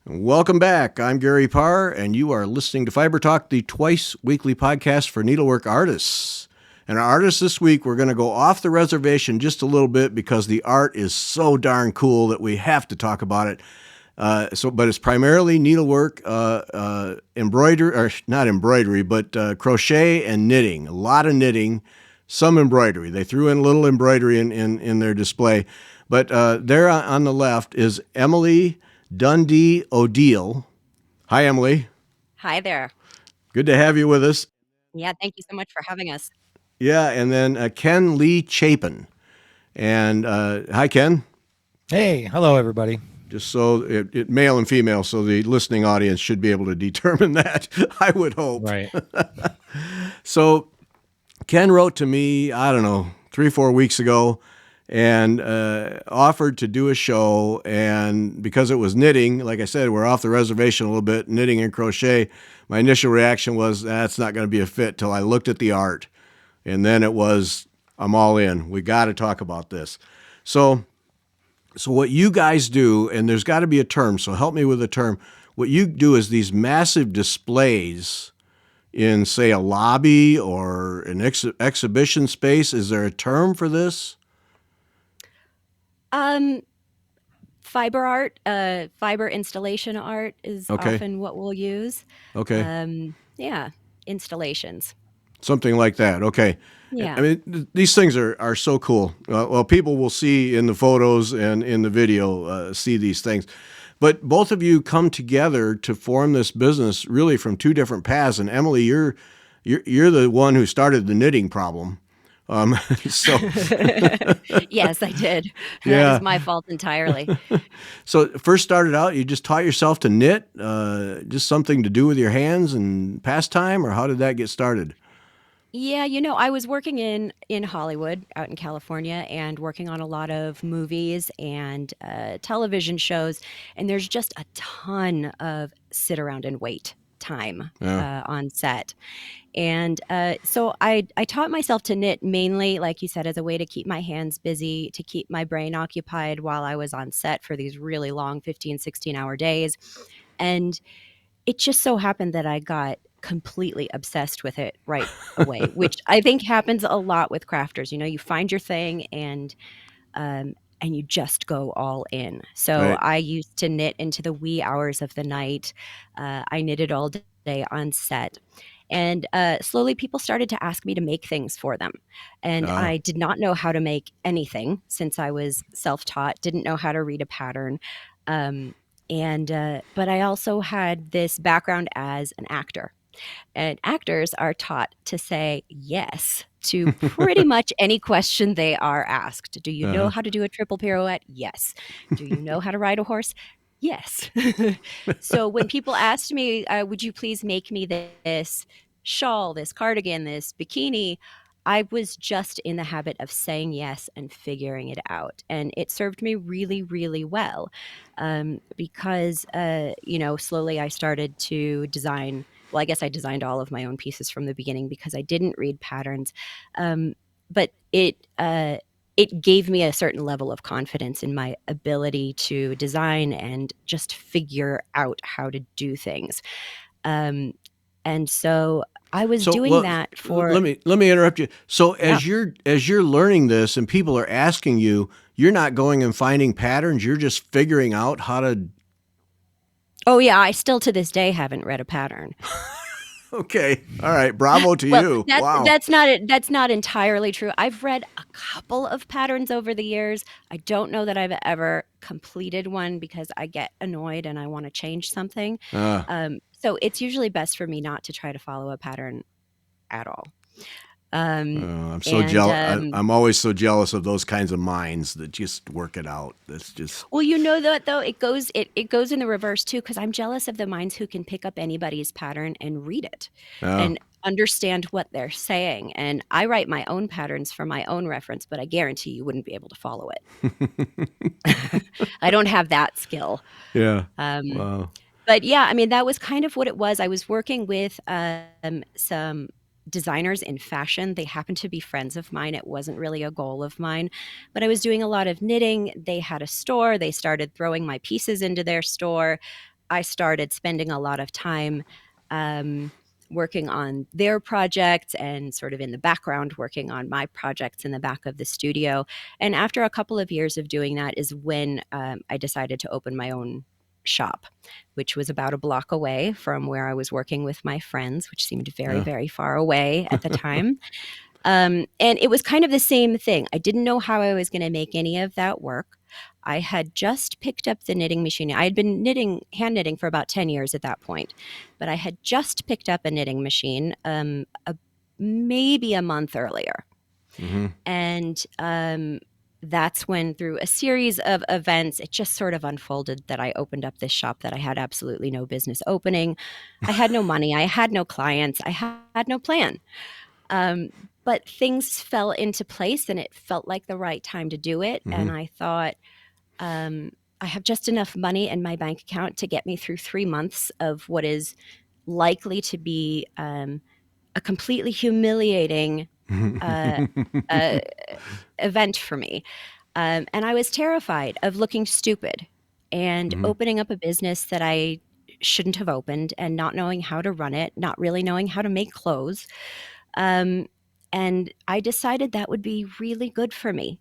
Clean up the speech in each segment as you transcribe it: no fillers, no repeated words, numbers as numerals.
Welcome back. I'm Gary Parr, and you are listening to Fiber Talk, the twice weekly podcast for needlework artists. And our artists this week, we're going to go off the reservation just a little bit because the art is so darn cool that we have to talk about it. But it's primarily needlework, embroidery, or not embroidery, but crochet and knitting. A lot of knitting, some embroidery. They threw in a little embroidery in their display. But there on the left is Emilie Odeile. Hi, Emilie. Hi there. Good to have you with us. Yeah, thank you so much for having us. Yeah, and then Ken Lee Chapin. And hi, Ken. Hey, hello, everybody. Just so male and female, so the listening audience should be able to determine that, I would hope. Right. So Ken wrote to me, I don't know, 3-4 weeks ago, and offered to do a show. And because it was knitting, like I said, we're off the reservation a little bit, knitting and crochet. My initial reaction was, that's not going to be a fit till I looked at the art. And then it was, I'm all in. We got to talk about this. So what you guys do, and there's got to be a term, so help me with the term. What you do is these massive displays in, say, a lobby or an exhibition space. Is there a term for this? Fiber art, fiber installation art is often what we'll use. Okay. Yeah, installations. Something like that. Okay. Yeah. I mean, these things are so cool. Well, people will see in the photos and in the video, see these things. But both of you come together to form this business really from two different paths. And Emilie, you're the one who started the knitting problem. Yes, I did. Yeah. That is my fault entirely. So first started out, you just taught yourself to knit, just something to do with your hands and pastime, or how did that get started? Yeah, I was working in Hollywood out in California and working on a lot of movies and television shows. And there's just a ton of sit around and wait time on set. And so I taught myself to knit mainly, like you said, as a way to keep my hands busy, to keep my brain occupied while I was on set for these really long 15, 16-hour days. And it just so happened that I got completely obsessed with it right away, which I think happens a lot with crafters. You find your thing and you just go all in. So Right. I used to knit into the wee hours of the night. I knitted all day on set. And slowly people started to ask me to make things for them. And I did not know how to make anything since I was self-taught, didn't know how to read a pattern. But I also had this background as an actor. And actors are taught to say yes to pretty much any question they are asked. Do you know how to do a triple pirouette? Yes. Do you know how to ride a horse? Yes. So when people asked me, would you please make me this shawl, this cardigan, this bikini, I was just in the habit of saying yes and figuring it out. And it served me really, really well because, slowly I started to design. Well, I guess I designed all of my own pieces from the beginning because I didn't read patterns. But it gave me a certain level of confidence in my ability to design and just figure out how to do things. And so I was doing that for. Let me interrupt you. So as you're learning this and people are asking you, you're not going and finding patterns. You're just figuring out how to. Oh yeah, I still to this day haven't read a pattern. Okay. All right. Bravo to you. Wow. That's not entirely true. I've read a couple of patterns over the years. I don't know that I've ever completed one because I get annoyed and I want to change something. So it's usually best for me not to try to follow a pattern at all. I'm so jealous. I'm always so jealous of those kinds of minds that just work it out. That's just. Well, that though it goes in the reverse too, because I'm jealous of the minds who can pick up anybody's pattern and read it and understand what they're saying. And I write my own patterns for my own reference, but I guarantee you wouldn't be able to follow it. I don't have that skill. Yeah. Wow. But yeah, I mean, that was kind of what it was. I was working with some designers in fashion. They happened to be friends of mine. It wasn't really a goal of mine, but I was doing a lot of knitting. They had a store. They started throwing my pieces into their store. I started spending a lot of time um, working on their projects and sort of in the background working on my projects in the back of the studio. And after a couple of years of doing that is when I decided to open my own shop, which was about a block away from where I was working with my friends, which seemed very, Yeah. very far away at the time. And it was kind of the same thing. I didn't know how I was going to make any of that work. I had just picked up the knitting machine. I had been hand knitting for about 10 years at that point, but I had just picked up a knitting machine maybe a month earlier. Mm-hmm. And that's when, through a series of events, it just sort of unfolded that I opened up this shop that I had absolutely no business opening. I had no money. I had no clients. I had no plan. Um, but things fell into place and it felt like the right time to do it. Mm-hmm. And I thought, I have just enough money in my bank account to get me through 3 months of what is likely to be a completely humiliating uh, uh, event for me. And I was terrified of looking stupid and Mm-hmm. opening up a business that I shouldn't have opened and not knowing how to run it, not really knowing how to make clothes. Um, and I decided that would be really good for me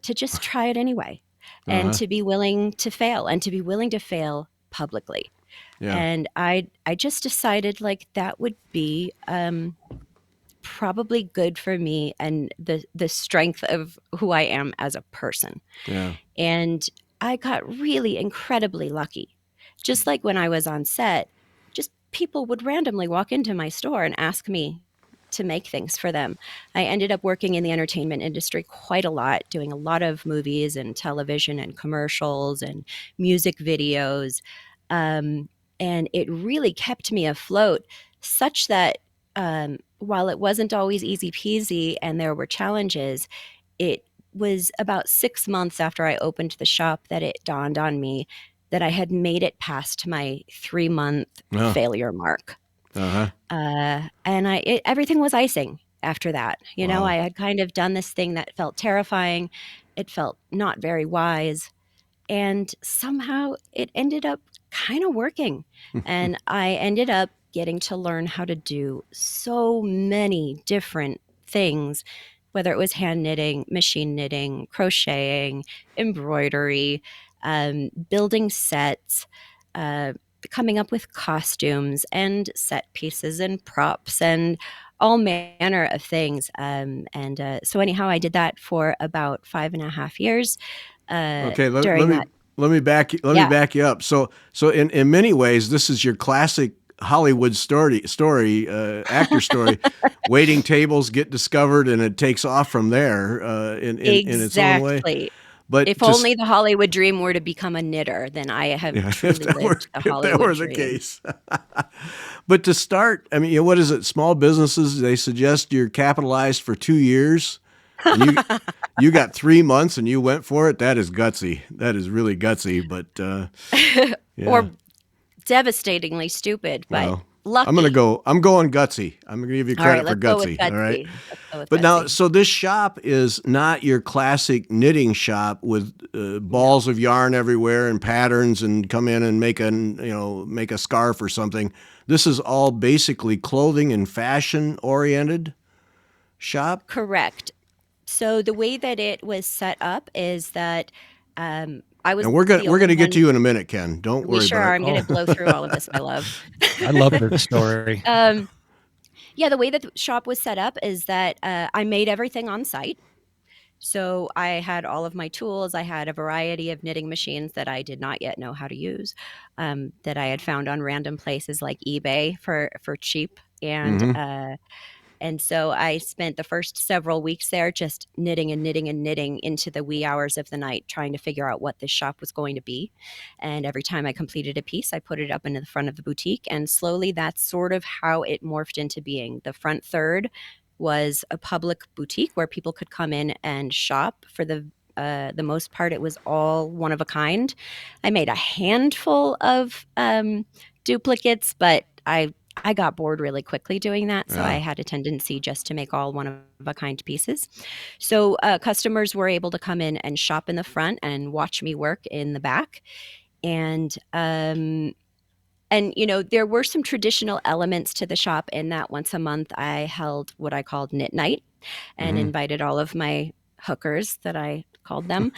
to just try it anyway and Uh-huh. to be willing to fail and to be willing to fail publicly. Yeah. And I just decided like that would be probably good for me and the strength of who I am as a person. Yeah. And I got really incredibly lucky. Just like when I was on set, just people would randomly walk into my store and ask me to make things for them. I ended up working in the entertainment industry quite a lot, doing a lot of movies and television and commercials and music videos. Um, and it really kept me afloat, such that while it wasn't always easy peasy and there were challenges, it was about 6 months after I opened the shop that it dawned on me that I had made it past my 3-month Oh. failure mark. Uh-huh. And everything was icing after that. You know, Wow. I had kind of done this thing that felt terrifying. It felt not very wise. And somehow it ended up kind of working. And I ended up getting to learn how to do so many different things, whether it was hand knitting, machine knitting, crocheting, embroidery, building sets, uh, coming up with costumes and set pieces and props and all manner of things. So anyhow, I did that for about 5.5 years. Okay, During that, let me yeah, back you up. So in many ways, this is your classic Hollywood story, actor story. Waiting tables get discovered, and it takes off from there in its own way. exactly. But If only the Hollywood dream were to become a knitter, then I have yeah, truly lived the if that Hollywood were the dream. case. But to start, I mean, what is it? Small businesses, they suggest you're capitalized for 2 years, and you got 3 months and you went for it. That is gutsy. That is really gutsy. But yeah, Or devastatingly stupid, but well, lucky. I'm going gutsy. I'm gonna give you All right, credit for let's go with gutsy. All right. gutsy. Let's go with But now, gutsy. so this shop is not your classic knitting shop with No. balls of yarn everywhere and patterns and come in and make a scarf or something. This is all basically clothing and fashion oriented shop. Correct. So the way that it was set up is that I was And the we're only gonna get to one. you in a minute, Ken. Don't We worry sure about are. it. I'm going to Oh, blow through all of this, my love. I love her story. um, yeah, the way that the shop was set up is that I made everything on site. So I had all of my tools. I had a variety of knitting machines that I did not yet know how to use, that I had found on random places like eBay for cheap. Mm-hmm. And so I spent the first several weeks there just knitting and knitting and knitting into the wee hours of the night, trying to figure out what this shop was going to be. And every time I completed a piece, I put it up into the front of the boutique. And slowly that's sort of how it morphed into being. The front third was a public boutique where people could come in and shop. For the most part, it was all one of a kind. I made a handful of duplicates, but I got bored really quickly doing that, so I Yeah. had a tendency just to make all one of a kind pieces. So customers were able to come in and shop in the front and watch me work in the back. And And, there were some traditional elements to the shop in that once a month I held what I called knit night and Hmm. invited all of my hookers that I called them,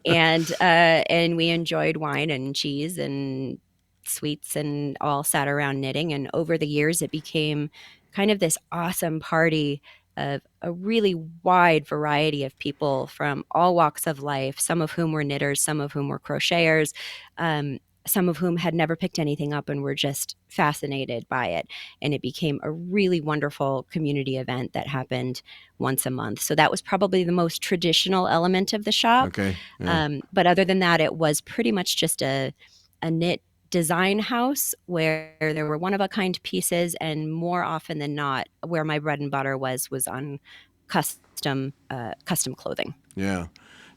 and we enjoyed wine and cheese and sweets and all sat around knitting. And over the years, it became kind of this awesome party of a really wide variety of people from all walks of life, some of whom were knitters, some of whom were crocheters, um, some of whom had never picked anything up and were just fascinated by it. And it became a really wonderful community event that happened once a month. So that was probably the most traditional element of the shop. Okay. Yeah. But other than that, it was pretty much just a knit design house where there were one of a kind pieces, and more often than not, where my bread and butter was on custom clothing. Yeah.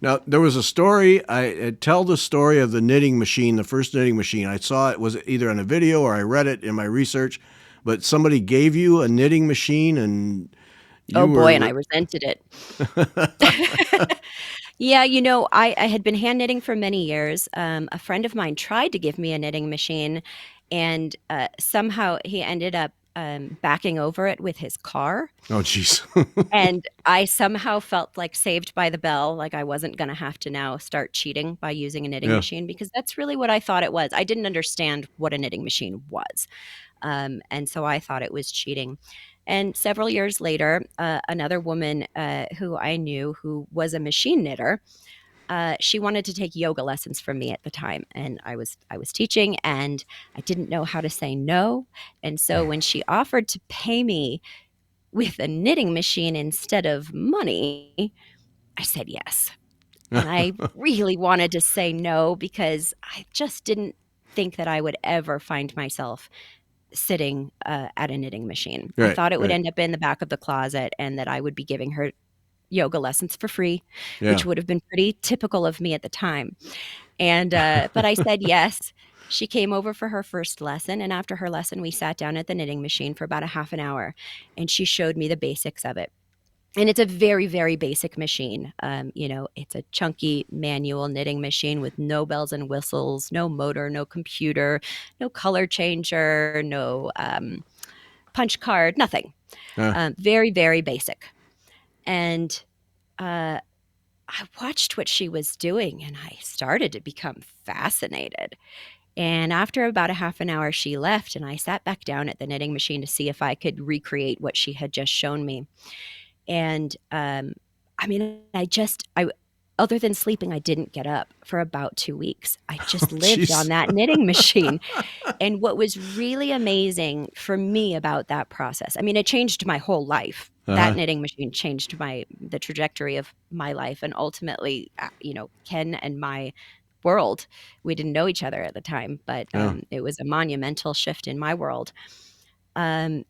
Now there was a story. I tell the story of the knitting machine, the first knitting machine. I saw it was either on a video or I read it in my research. But somebody gave you a knitting machine, and you Oh boy, and I were. resented it. Yeah, I had been hand knitting for many years. A friend of mine tried to give me a knitting machine, and somehow he ended up backing over it with his car. Oh, jeez. And I somehow felt like saved by the bell, like I wasn't going to have to now start cheating by using a knitting Yeah. machine, because that's really what I thought it was. I didn't understand what a knitting machine was. And so I thought it was cheating. And several years later, another woman who I knew who was a machine knitter, she wanted to take yoga lessons from me at the time, and I was teaching, and I didn't know how to say no. And so when she offered to pay me with a knitting machine instead of money, I said yes. And I really wanted to say no because I just didn't think that I would ever find myself sitting at a knitting machine. I Right. thought it would Right. end up in the back of the closet and that I would be giving her yoga lessons for free, Yeah. which would have been pretty typical of me at the time. And but I said yes. She came over for her first lesson, and after her lesson, we sat down at the knitting machine for about a half an hour, and she showed me the basics of it. And it's a very, very basic machine. It's a chunky manual knitting machine with no bells and whistles, no motor, no computer, no color changer, no punch card, nothing. Uh, Very, very basic. And uh, I watched what she was doing and I started to become fascinated. And after about a half an hour, she left, and I sat back down at the knitting machine to see if I could recreate what she had just shown me. And I mean, other than sleeping, I didn't get up for about 2 weeks. I oh, just lived on jeez. that knitting machine. And what was really amazing for me about that process, I mean, it changed my whole life. That Uh-huh. knitting machine changed the trajectory of my life, and ultimately, Ken and my world. We didn't know each other at the time, but Yeah. it was a monumental shift in my world. And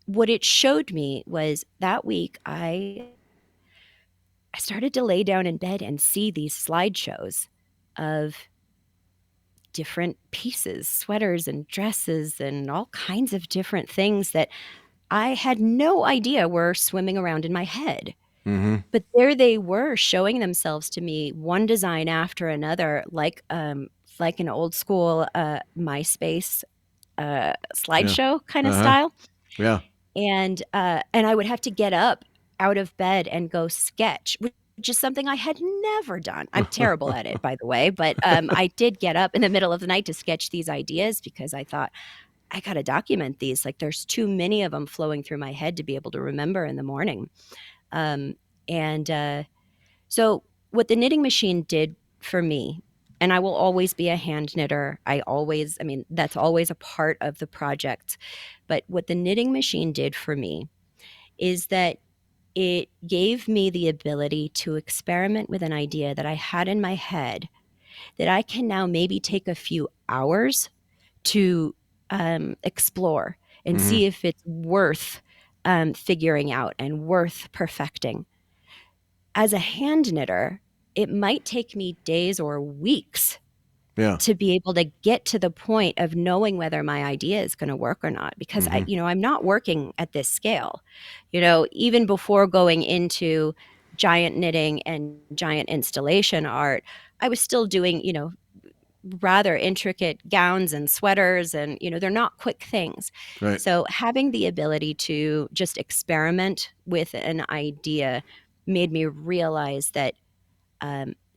what it showed me was that week I started to lay down in bed and see these slideshows of different pieces, sweaters and dresses and all kinds of different things that I had no idea were swimming around in my head. Mm-hmm. But there they were, showing themselves to me, one design after another, like an old school MySpace Yeah. slideshow kind of Uh-huh. style. Yeah. And I would have to get up out of bed and go sketch, which is something I had never done. I'm terrible at it, by the way, but I did get up in the middle of the night to sketch these ideas because I thought, I gotta document these. Like, there's too many of them flowing through my head to be able to remember in the morning. Um, and so what the knitting machine did for me, and I will always be a hand knitter. I mean, that's always a part of the project. But what the knitting machine did for me is that it gave me the ability to experiment with an idea that I had in my head that I can now maybe take a few hours to explore and Mm-hmm. see if it's worth figuring out and worth perfecting. As a hand knitter, it might take me days or weeks Yeah. to be able to get to the point of knowing whether my idea is going to work or not, because Mm-hmm. I'm not working at this scale. Even before going into giant knitting and giant installation art, I was still doing, rather intricate gowns and sweaters, and they're not quick things. Right. So having the ability to just experiment with an idea made me realize that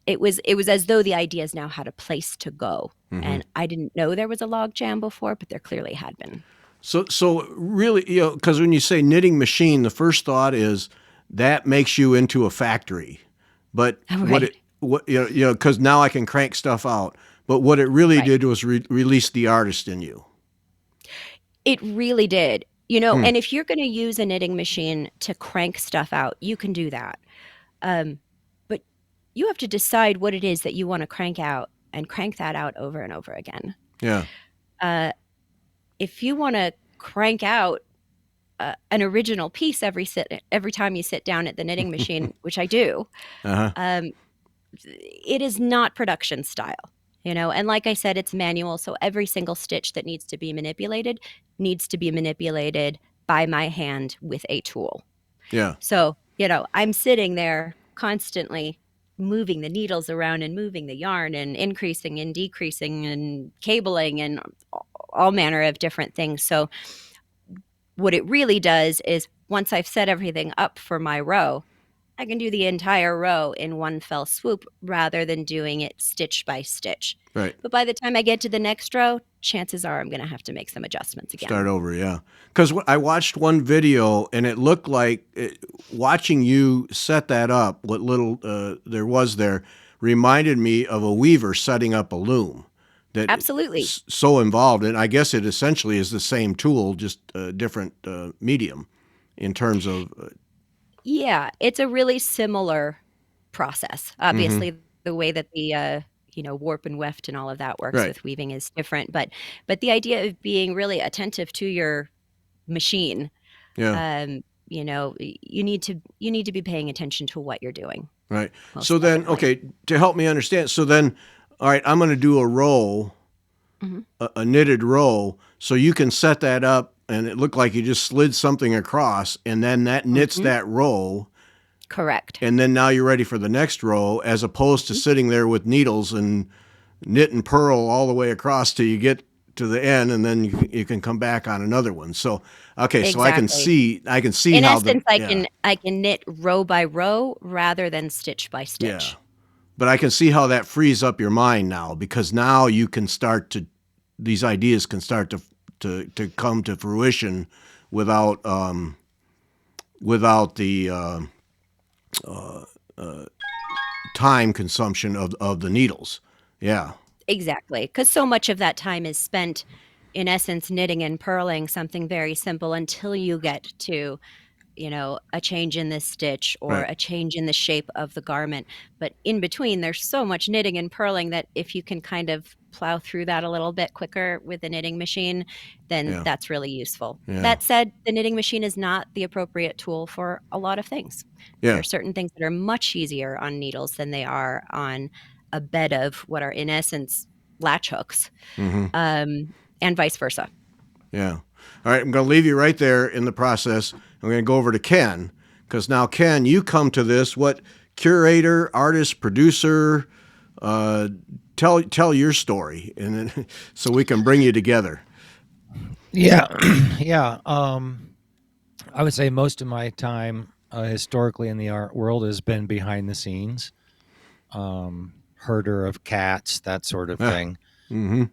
it was as though the ideas now had a place to go. Mm-hmm. And I didn't know there was a log jam before, but there clearly had been. So really, because when you say knitting machine, the first thought is that makes you into a factory. But Right. because now I can crank stuff out. But what it really Right. did was release the artist in you. It really did. And if you're going to use a knitting machine to crank stuff out, you can do that. But you have to decide what it is that you want to crank out and crank that out over and over again. Yeah. If you want to crank out an original piece every time you sit down at the knitting machine, which I do, Uh-huh. it is not production style. And like I said, it's manual, so every single stitch that needs to be manipulated by my hand with a tool. Yeah. So, I'm sitting there constantly moving the needles around and moving the yarn and increasing and decreasing and cabling and all manner of different things. So what it really does is once I've set everything up for my row, I can do the entire row in one fell swoop rather than doing it stitch by stitch. Right. But by the time I get to the next row, chances are I'm going to have to make some adjustments again. Start over, yeah. Because I watched one video, and it looked like watching you set that up, what little there was there, reminded me of a weaver setting up a loom. That Absolutely. So involved, and I guess it essentially is the same tool, just a different medium in terms of... Yeah, it's a really similar process. Obviously, the way that the warp and weft and all of that works Right. with weaving is different, but the idea of being really attentive to your machine, Yeah. you need to be paying attention to what you're doing. Right. Most So then, definitely. okay, to help me understand, so then, all right, I'm going to do a row, Mhm. a knitted row, so you can set that up, and it looked like you just slid something across, and then that knits Mhm. that row, Correct. and then now you're ready for the next row, as opposed to sitting there with needles and knit and purl all the way across till you get to the end, and then you can come back on another one. So, okay, so I can Exactly. see In how essence, I can knit row by row rather than stitch by yeah. stitch. But I can see how that frees up your mind now, because now you can start to, these ideas can start to come to fruition without the time consumption of the needles. Yeah. Exactly, because so much of that time is spent, in essence, knitting and purling something very simple until you get to, a change in the stitch or Right. a change in the shape of the garment. But in between, there's so much knitting and purling that if you can kind of plow through that a little bit quicker with a knitting machine, then Yeah. that's really useful. Yeah. That said, the knitting machine is not the appropriate tool for a lot of things. There Yeah. are certain things that are much easier on needles than they are on a bed of what are, in essence, latch hooks, Mm-hmm. and vice versa. Yeah. All right, I'm going to leave you right there in the process. I'm going to go over to Ken, because now, Ken, you come to this, what curator, artist, producer, tell your story, and then, so we can bring you together. Yeah, yeah. I would say most of my time historically in the art world has been behind the scenes, herder of cats, that sort of thing. Mm-hmm.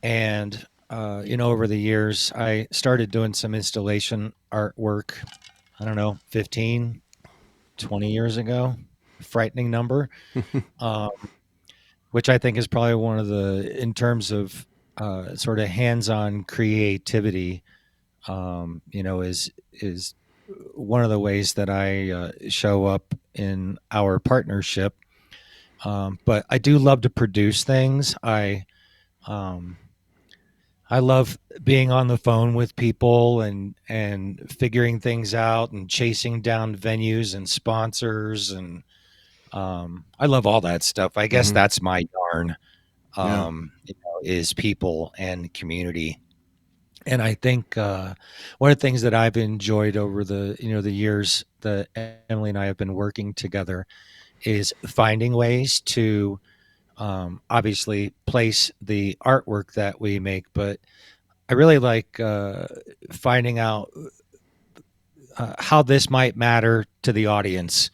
And over the years, I started doing some installation artwork. I don't know, 15, 20 years ago. Frightening number. Which I think is probably one of the, in terms of sort of hands-on creativity, is one of the ways that I show up in our partnership. But I do love to produce things. I love being on the phone with people and figuring things out and chasing down venues and sponsors, and I love all that stuff. I guess that's my yarn. Yeah. Is people and community. And I think one of the things that I've enjoyed over the years that Emily and I have been working together is finding ways to obviously place the artwork that we make, but I really like finding out how this might matter to the audience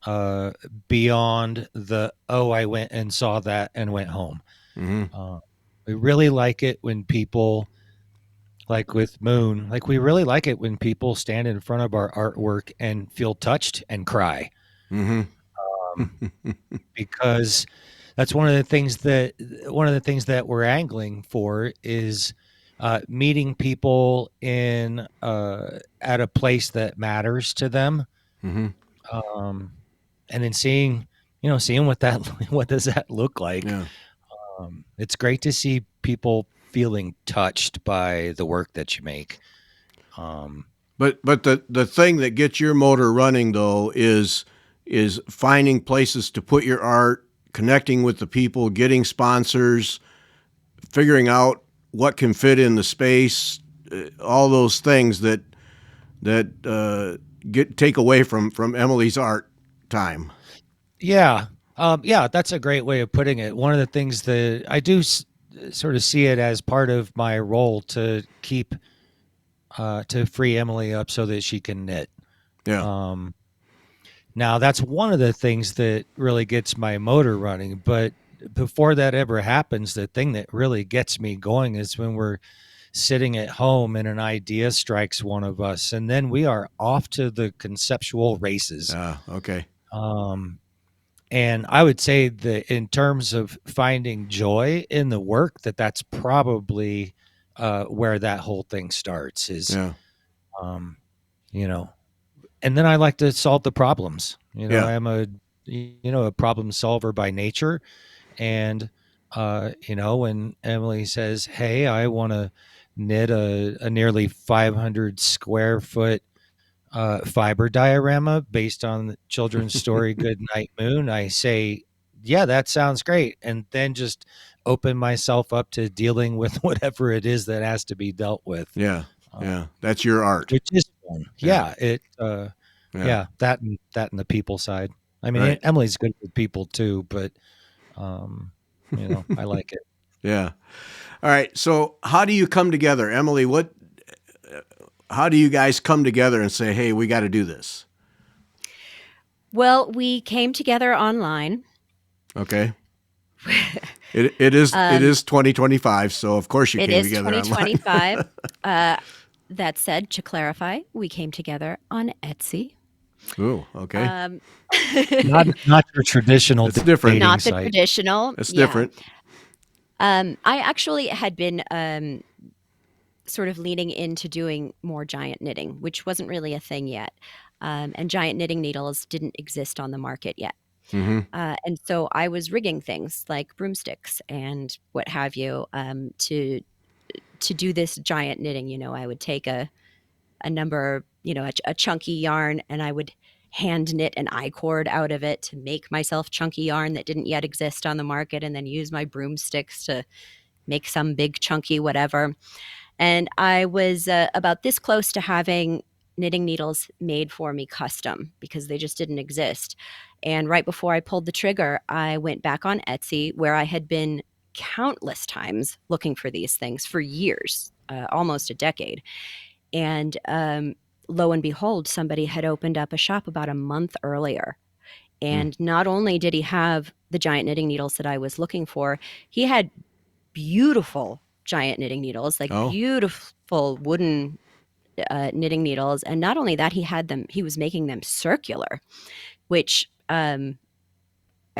uh, beyond the, oh, I went and saw that and went home. Mm-hmm. We really like it when people, like with Moon, like we really like it when people stand in front of our artwork and feel touched and cry. Mm-hmm. Because that's one of the things that we're angling for is meeting people in at a place that matters to them, Mm-hmm. um, and then seeing what that what does that look like. Yeah. It's great to see people feeling touched by the work that you make. Um, But the thing that gets your motor running though is finding places to put your art, connecting with the people, getting sponsors, figuring out what can fit in the space, all those things that get take away from Emilie's art time. Yeah. Yeah, that's a great way of putting it. One of the things that I do sort of see it as part of my role to keep, to free Emilie up so that she can knit. Yeah. Um, Now, that's one of the things that really gets my motor running. But before that ever happens, the thing that really gets me going is when we're sitting at home and an idea strikes one of us, and then we are off to the conceptual races. Okay. Um, And I would say that in terms of finding joy in the work, that's probably where that whole thing starts is, Yeah. um, you know, and then I like to solve the problems. Yeah. I am a problem solver by nature. And, when Emilie says, hey, I want to knit a nearly 500 square foot fiber diorama based on the children's story Goodnight Moon, I say, yeah, that sounds great. And then just open myself up to dealing with whatever it is that has to be dealt with. Yeah. Uh, Yeah. That's your art. which is fun. Yeah. Yeah. That and the people side. I mean, Right. Emily's good with people too, but I like it. Yeah. All right. So how do you come together, Emilie? How do you guys come together and say, hey, we got to do this? Well, we came together online. Okay. It is 2025, so of course you It came is together online. 2025. That said, to clarify, we came together on Etsy. Ooh, okay. Not your traditional It's different. dating Not the site. traditional. It's Yeah. different. I actually had been sort of leaning into doing more giant knitting, which wasn't really a thing yet. And giant knitting needles didn't exist on the market yet. Mm-hmm. And so I was rigging things like broomsticks and what have you, to do this giant knitting. I would take a number, a chunky yarn, and I would hand knit an I-cord out of it to make myself chunky yarn that didn't yet exist on the market, and then use my broomsticks to make some big chunky whatever. And I was about this close to having knitting needles made for me custom because they just didn't exist. And right before I pulled the trigger, I went back on Etsy, where I had been countless times looking for these things for years, almost a decade. And lo and behold, somebody had opened up a shop about a month earlier. And not only did he have the giant knitting needles that I was looking for, he had beautiful giant knitting needles, like Oh. beautiful wooden knitting needles. And not only that, he was making them circular, which, I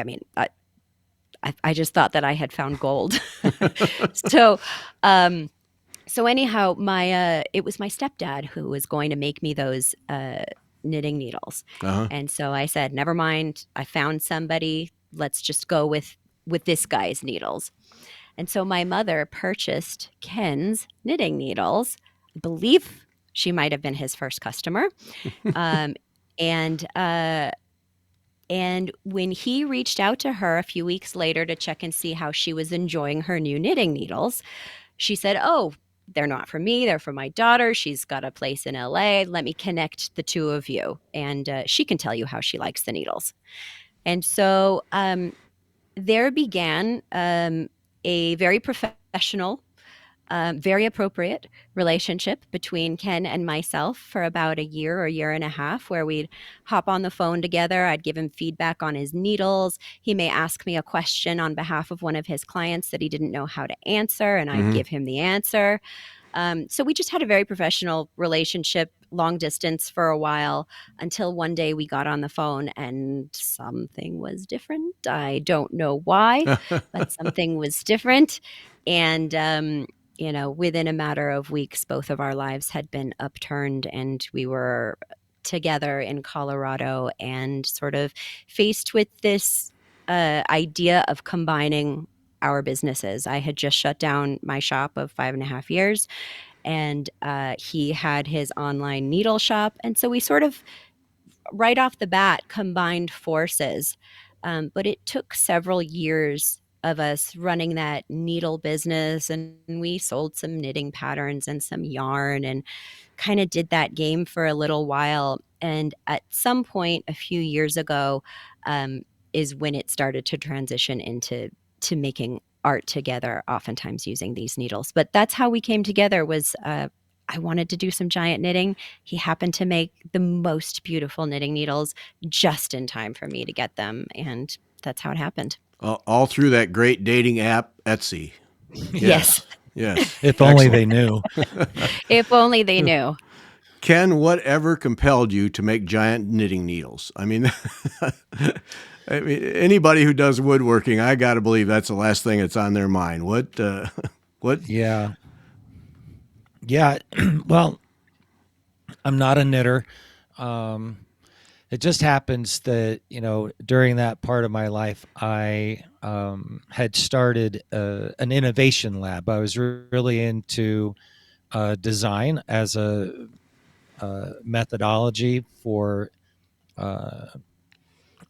mean, I just thought that I had found gold. So, anyhow, it was my stepdad who was going to make me those knitting needles. Uh-huh. And so I said, never mind, I found somebody. Let's just go with this guy's needles. And so my mother purchased Ken's knitting needles. I believe she might have been his first customer. um, and when he reached out to her a few weeks later to check and see how she was enjoying her new knitting needles, she said, "Oh, they're not for me. They're for my daughter. She's got a place in LA. Let me connect the two of you. And she can tell you how she likes the needles." And so there began a very professional, very appropriate relationship between Ken and myself for about a year or year and a half, where we'd hop on the phone together. I'd give him feedback on his needles. He may ask me a question on behalf of one of his clients that he didn't know how to answer, and I'd Mm-hmm. give him the answer. So we just had a very professional relationship, long distance for a while, until one day we got on the phone and something was different. I don't know why, but something was different. And, within a matter of weeks, both of our lives had been upturned, and we were together in Colorado and sort of faced with this idea of combining our businesses. I had just shut down my shop of 5.5 years, and he had his online needle shop. And so we sort of, right off the bat, combined forces. But it took several years of us running that needle business, and we sold some knitting patterns and some yarn and kind of did that game for a little while. And at some point a few years ago, is when it started to transition into making art together, oftentimes using these needles. But that's how we came together. Was I wanted to do some giant knitting. He happened to make the most beautiful knitting needles just in time for me to get them, and that's how it happened. All through that great dating app, Etsy. Yes. Yes. If only Excellent. they knew. If only they knew. Ken, whatever compelled you to make giant knitting needles? I mean, anybody who does woodworking, I got to believe that's the last thing that's on their mind. What? Yeah. Yeah. Well, I'm not a knitter. Um, it just happens that, during that part of my life, I had started an innovation lab. I was really into design as a methodology for uh,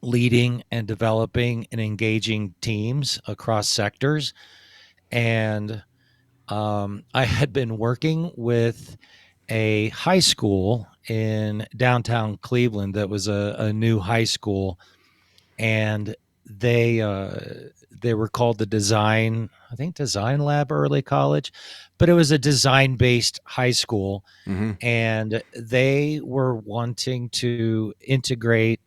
leading and developing and engaging teams across sectors. And I had been working with a high school in downtown Cleveland that was a new high school, and they they were called the Design Lab Early College, but it was a design based high school, Mm-hmm. and they were wanting to integrate,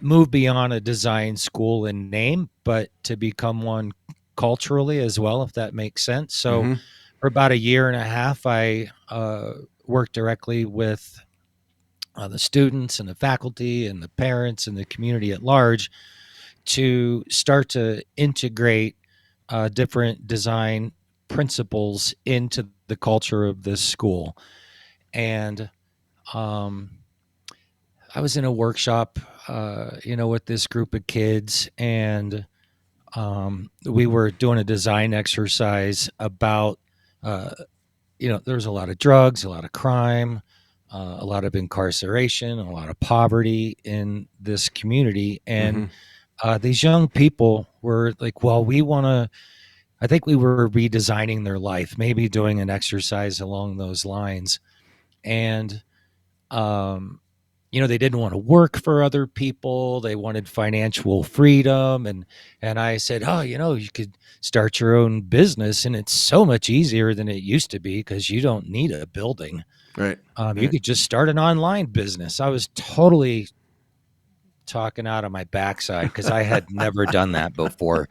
move beyond a design school in name, but to become one culturally as well, if that makes sense. So Mm-hmm. for about a year and a half, I worked directly with the students and the faculty and the parents and the community at large to start to integrate different design principles into the culture of this school. And um, I was in a workshop, with this group of kids, and we were doing a design exercise about, there's a lot of drugs, a lot of crime, a lot of incarceration, a lot of poverty in this community. Mm-hmm. And these young people were like, well, I think we were redesigning their life, maybe doing an exercise along those lines. And, um, they didn't want to work for other people. They wanted financial freedom. And I said, oh, you could start your own business, and it's so much easier than it used to be because you don't need a building. Right. You Right. could just start an online business. I was totally talking out of my backside because I had never done that before.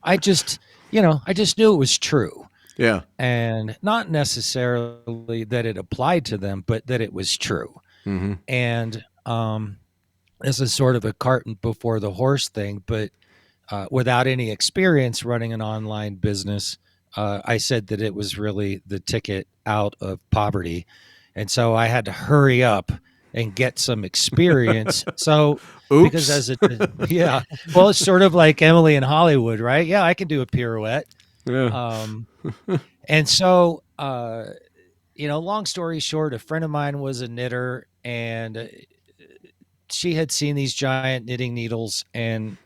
I just, I just knew it was true. Yeah. And not necessarily that it applied to them, but that it was true. Mm-hmm. And this is sort of a cart before the horse thing, but without any experience running an online business, I said that it was really the ticket out of poverty. And so I had to hurry up and get some experience. So, because Oops. as yeah, well, it's sort of like Emily in Hollywood, right? Yeah, I can do a pirouette. Yeah. Um, and so, long story short, a friend of mine was a knitter, and she had seen these giant knitting needles, and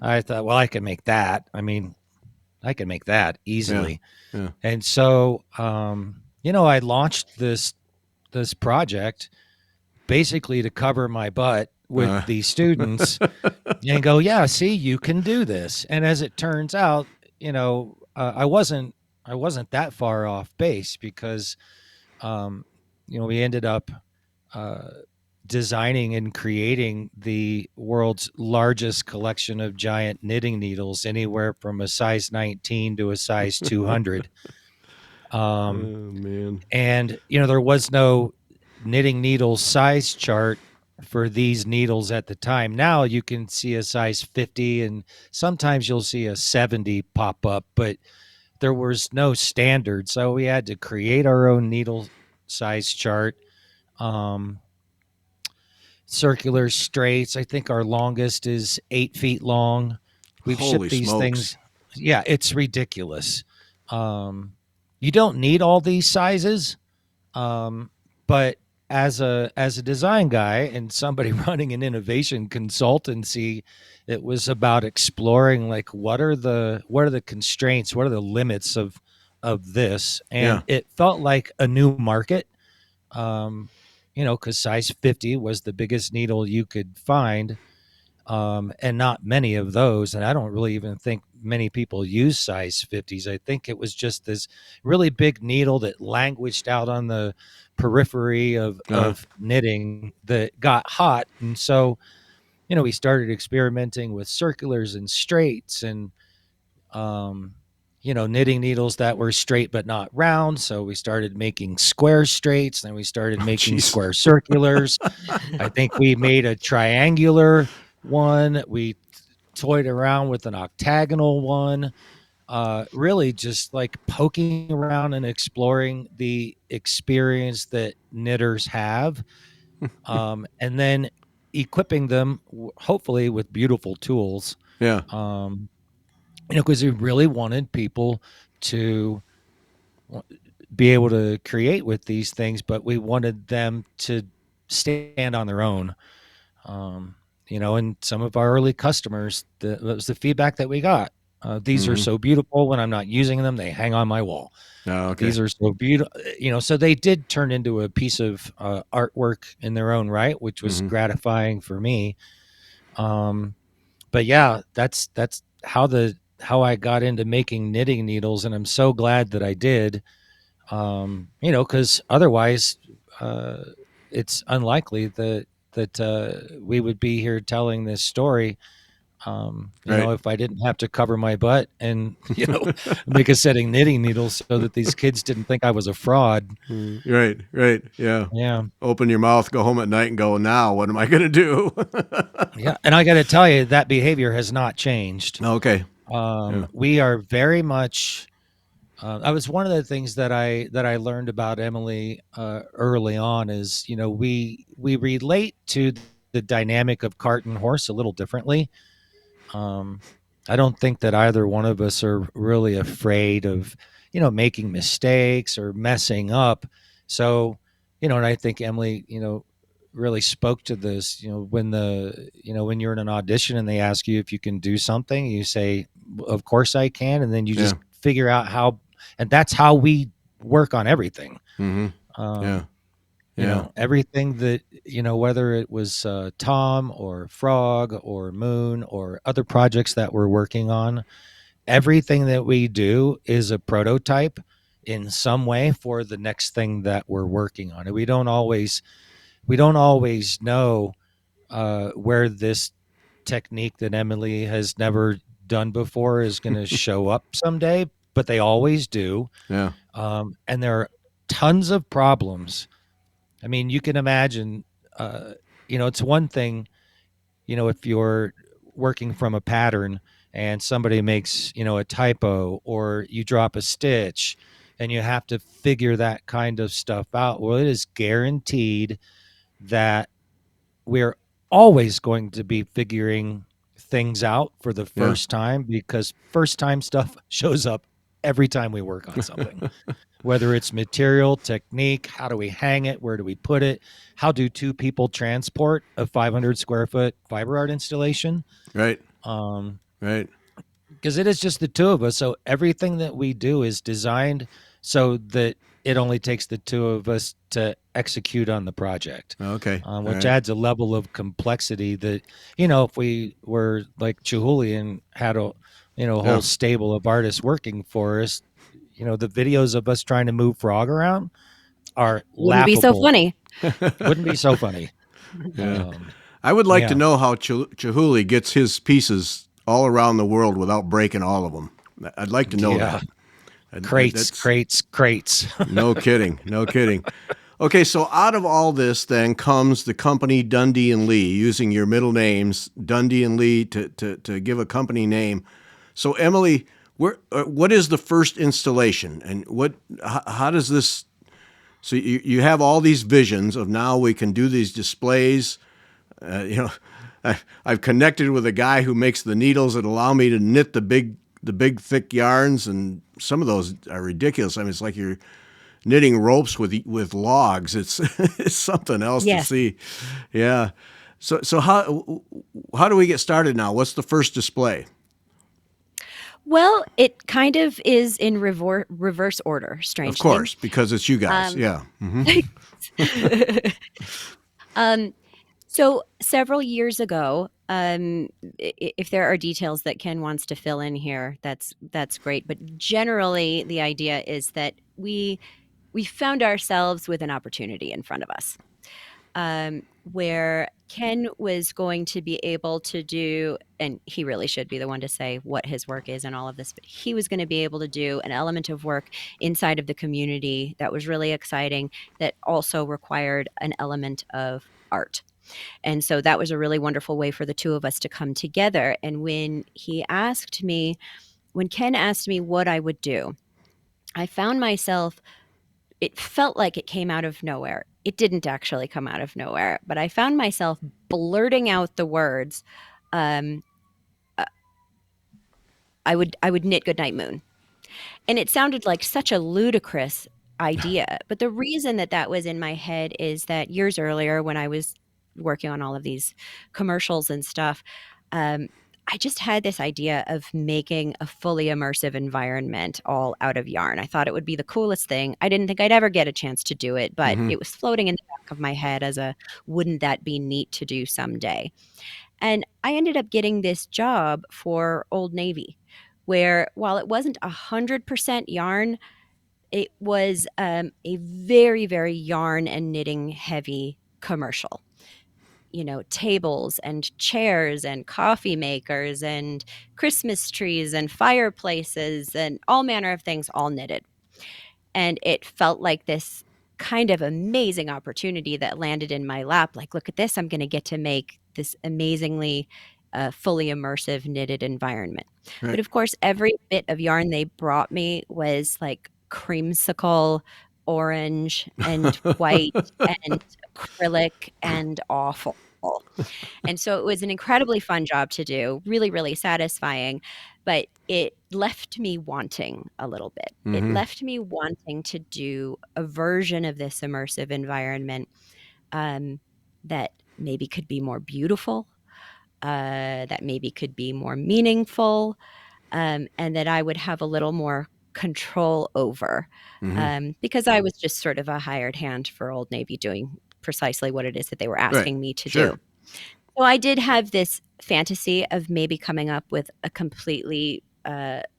I thought, well, I can make that. I mean, I can make that Yeah. easily. Yeah. And so, I launched this project basically to cover my butt with the students and go, yeah, see, you can do this. And as it turns out, I wasn't that far off base because, um, we ended up uh, designing and creating the world's largest collection of giant knitting needles, anywhere from a size 19 to a size 200. Oh Um, man. and there was no knitting needle size chart for these needles at the time. Now you can see a size 50 and sometimes you'll see a 70 pop up, but there was no standard. So we had to create our own needle size chart. Um, Circular straights, I think our longest is 8 feet long. We've Holy shipped these smokes. things. Yeah, it's ridiculous. Um, you don't need all these sizes, but as a design guy and somebody running an innovation consultancy, it was about exploring, like, what are the constraints, what are the limits of this, Yeah. and it felt like a new market. um because size 50 was the biggest needle you could find, and not many of those. And I don't really even think many people use size 50s. I think it was just this really big needle that languished out on the periphery of, Uh, of knitting that got hot. And so, we started experimenting with circulars and straights and, um, knitting needles that were straight but not round. So we started making square straights, then we started oh making jeez. square circulars. I think we made a triangular one. We toyed around with an octagonal one. Really just like poking around and exploring the experience that knitters have, and then equipping them, hopefully, with beautiful tools. Yeah. Um, because we really wanted people to be able to create with these things, but we wanted them to stand on their own. Um, and some of our early customers, that was the feedback that we got. These are Mm-hmm. so beautiful. When I'm not using them, they hang on my wall. Oh, okay. These are so beautiful. So they did turn into a piece of artwork in their own right, which was Mm-hmm. gratifying for me. Um, but yeah, that's how I got into making knitting needles, and I'm so glad that I did. Because otherwise, uh, it's unlikely that we would be here telling this story. Right. If I didn't have to cover my butt and make a setting knitting needles so that these kids didn't think I was a fraud. Right. Right. Yeah. Yeah, Open your mouth, go home at night, and go. Now, what am I going to do? yeah, and I got to tell you, that behavior has not changed. Okay. Yeah. We are very much. That was one of the things that I learned about Emily early on. Is we relate to the dynamic of cart and horse a little differently. Um, I don't think that either one of us are really afraid of making mistakes or messing up. So and I think Emily really spoke to this. When you're in an audition and they ask you if you can do something, you say, of course I can, and then you Yeah. just figure out how. And that's how we work on everything. Mm-hmm. Yeah. um Yeah. Everything that whether it was Tom or Frog or Moon or other projects that we're working on, everything that we do is a prototype in some way for the next thing that we're working on. And we don't always know where this technique that Emily has never done before is going to show up someday, but they always do. Yeah. And there are tons of problems. I mean, you can imagine, it's one thing, if you're working from a pattern and somebody makes, a typo or you drop a stitch and you have to figure that kind of stuff out. Well, it is guaranteed that we're always going to be figuring things out for the Yeah. first time, because first time stuff shows up every time we work on something. Whether it's material, technique, how do we hang it, where do we put it, how do two people transport a 500 square foot fiber art installation? Right. Um, Right. because it is just the two of us. So everything that we do is designed so that it only takes the two of us to execute on the project. Okay. All Which right. adds a level of complexity that, if we were like Chihuly and had a Yeah. whole stable of artists working for us, the videos of us trying to move frog around are Wouldn't be so laughable. funny. Wouldn't be so funny. Yeah. Um, I would like to yeah. know how Chihuly gets his pieces all around the world without breaking all of them. I'd like to know Yeah. that. Crates, That's crates, crates. no kidding. No kidding. Okay, so out of all this then comes the company Dundee and Lee, using your middle names, Dundee and Lee, to give a company name. So Emilie, what is the first installation, and how does this? So you have all these visions of now we can do these displays. You know, I've connected with a guy who makes the needles that allow me to knit the big thick yarns, and some of those are ridiculous. I mean, it's like you're knitting ropes with logs. It's it's something else to Yes. see. Yeah. So how do we get started now? What's the first display? Well, it kind of is in reverse order, Of strangely. course, because it's you guys. Um, Yeah. Hmm. um, so several years ago, if there are details that Ken wants to fill in here, that's great. But generally, the idea is that we found ourselves with an opportunity in front of us, where Ken was going to be able to do, and he really should be the one to say what his work is and all of this, but he was going to be able to do an element of work inside of the community that was really exciting, that also required an element of art. And so that was a really wonderful way for the two of us to come together. And when Ken asked me what I would do, I found myself, it felt like it came out of nowhere. It didn't actually come out of nowhere, but I found myself blurting out the words, um, uh, I would knit Goodnight Moon. And it sounded like such a ludicrous idea. But the reason that that was in my head is that years earlier, when I was working on all of these commercials and stuff, um, I just had this idea of making a fully immersive environment all out of yarn. I thought it would be the coolest thing. I didn't think I'd ever get a chance to do it, but Hmm. it was floating in the back of my head as a wouldn't that be neat to do someday? And I ended up getting this job for Old Navy, where while it wasn't 100% yarn, it was a very, very yarn and knitting heavy commercial. Tables and chairs and coffee makers and Christmas trees and fireplaces and all manner of things all knitted. And it felt like this kind of amazing opportunity that landed in my lap. Like, look at this, I'm going to get to make this amazingly fully immersive knitted environment. But Right. of course, every bit of yarn they brought me was like creamsicle orange and white and acrylic and awful. And so it was an incredibly fun job to do, really, really satisfying, but it left me wanting a little bit. It Hmm. left me wanting to do a version of this immersive environment, um, that maybe could be more beautiful, that maybe could be more meaningful, and that I would have a little more control over, Hmm. because I was just sort of a hired hand for Old Navy doing precisely what it is that they were Right. asking me to do. Sure. So I did have this fantasy of maybe coming up with a completely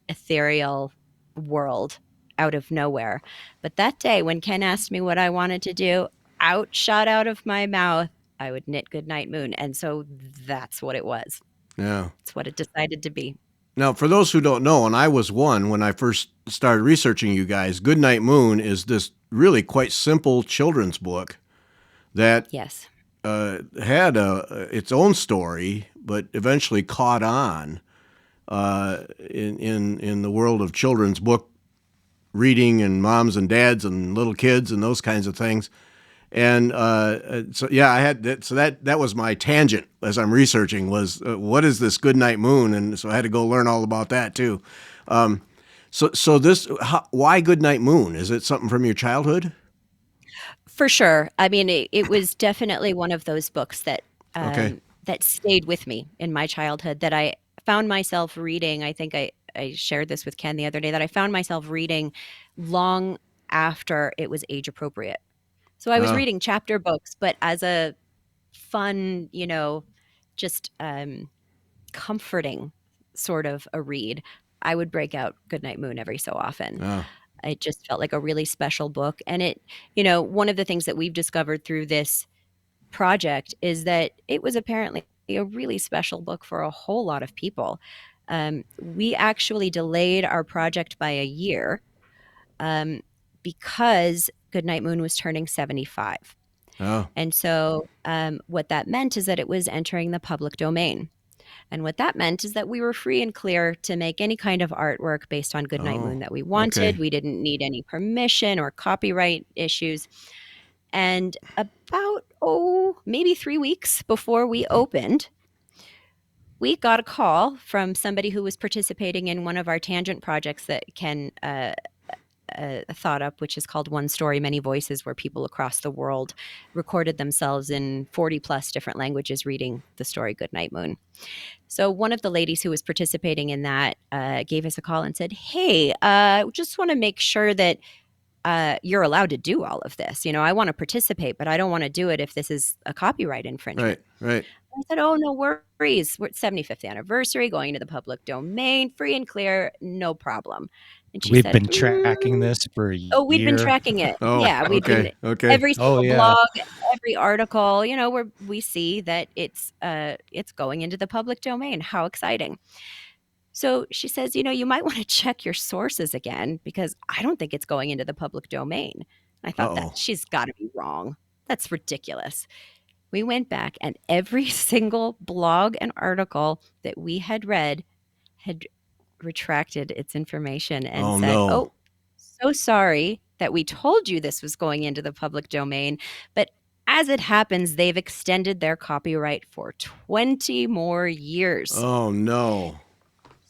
ethereal world out of nowhere. But that day when Ken asked me what I wanted to do, out shot out of my mouth, I would knit Goodnight Moon. And so that's what it was. Yeah. It's what it decided to be. Now, for those who don't know, and I was one when I first started researching you guys, Goodnight Moon is this really quite simple children's book that Yes. had its own story, but eventually caught on in the world of children's book reading and moms and dads and little kids and those kinds of things. And so yeah, I had that. So that was my tangent as I'm researching was what is this Goodnight Moon, and so I had to go learn all about that too. So this why Goodnight Moon? Is it something from your childhood? For sure. I mean, it was definitely one of those books Okay. that stayed with me in my childhood, that I found myself reading. I think I shared this with Ken the other day, that I found myself reading long after it was age appropriate. So I was Oh, reading chapter books, but as a fun, just comforting sort of a read, I would break out Goodnight Moon every so often. oh, It just felt like a really special book. And one of the things that we've discovered through this project is that it was apparently a really special book for a whole lot of people. We actually delayed our project by a year um, because Goodnight Moon was turning 75. oh, And so what that meant is that it was entering the public domain. And what that meant is that we were free and clear to make any kind of artwork based on Goodnight oh, Moon that we wanted. okay. We didn't need any permission or copyright issues. And about, maybe 3 weeks before we opened, we got a call from somebody who was participating in one of our tangent projects that Ken thought up, which is called One Story, Many Voices, where people across the world recorded themselves in 40 plus different languages reading the story Goodnight Moon. So one of the ladies who was participating in that gave us a call and said, "Hey, just want to make sure that you're allowed to do all of this. I want to participate, but I don't want to do it if this is a copyright infringement." Right, right. I said, "Oh, no worries. We're at 75th anniversary, going into the public domain, free and clear, no problem." And she We've said, been tracking this for a "Oh, we've been year. tracking it. Oh, Yeah, we've been okay, okay. every Oh single yeah. blog, every article, where we see that it's going into the public domain. How exciting." So she says, "You might want to check your sources again because I don't think it's going into the public domain." And I thought that Uh-oh. she's got to be wrong. That's ridiculous. We went back and every single blog and article that we had read had retracted its information and Oh said, no. "Oh, so sorry that we told you this was going into the public domain, but as it happens, they've extended their copyright for 20 more years." Oh no.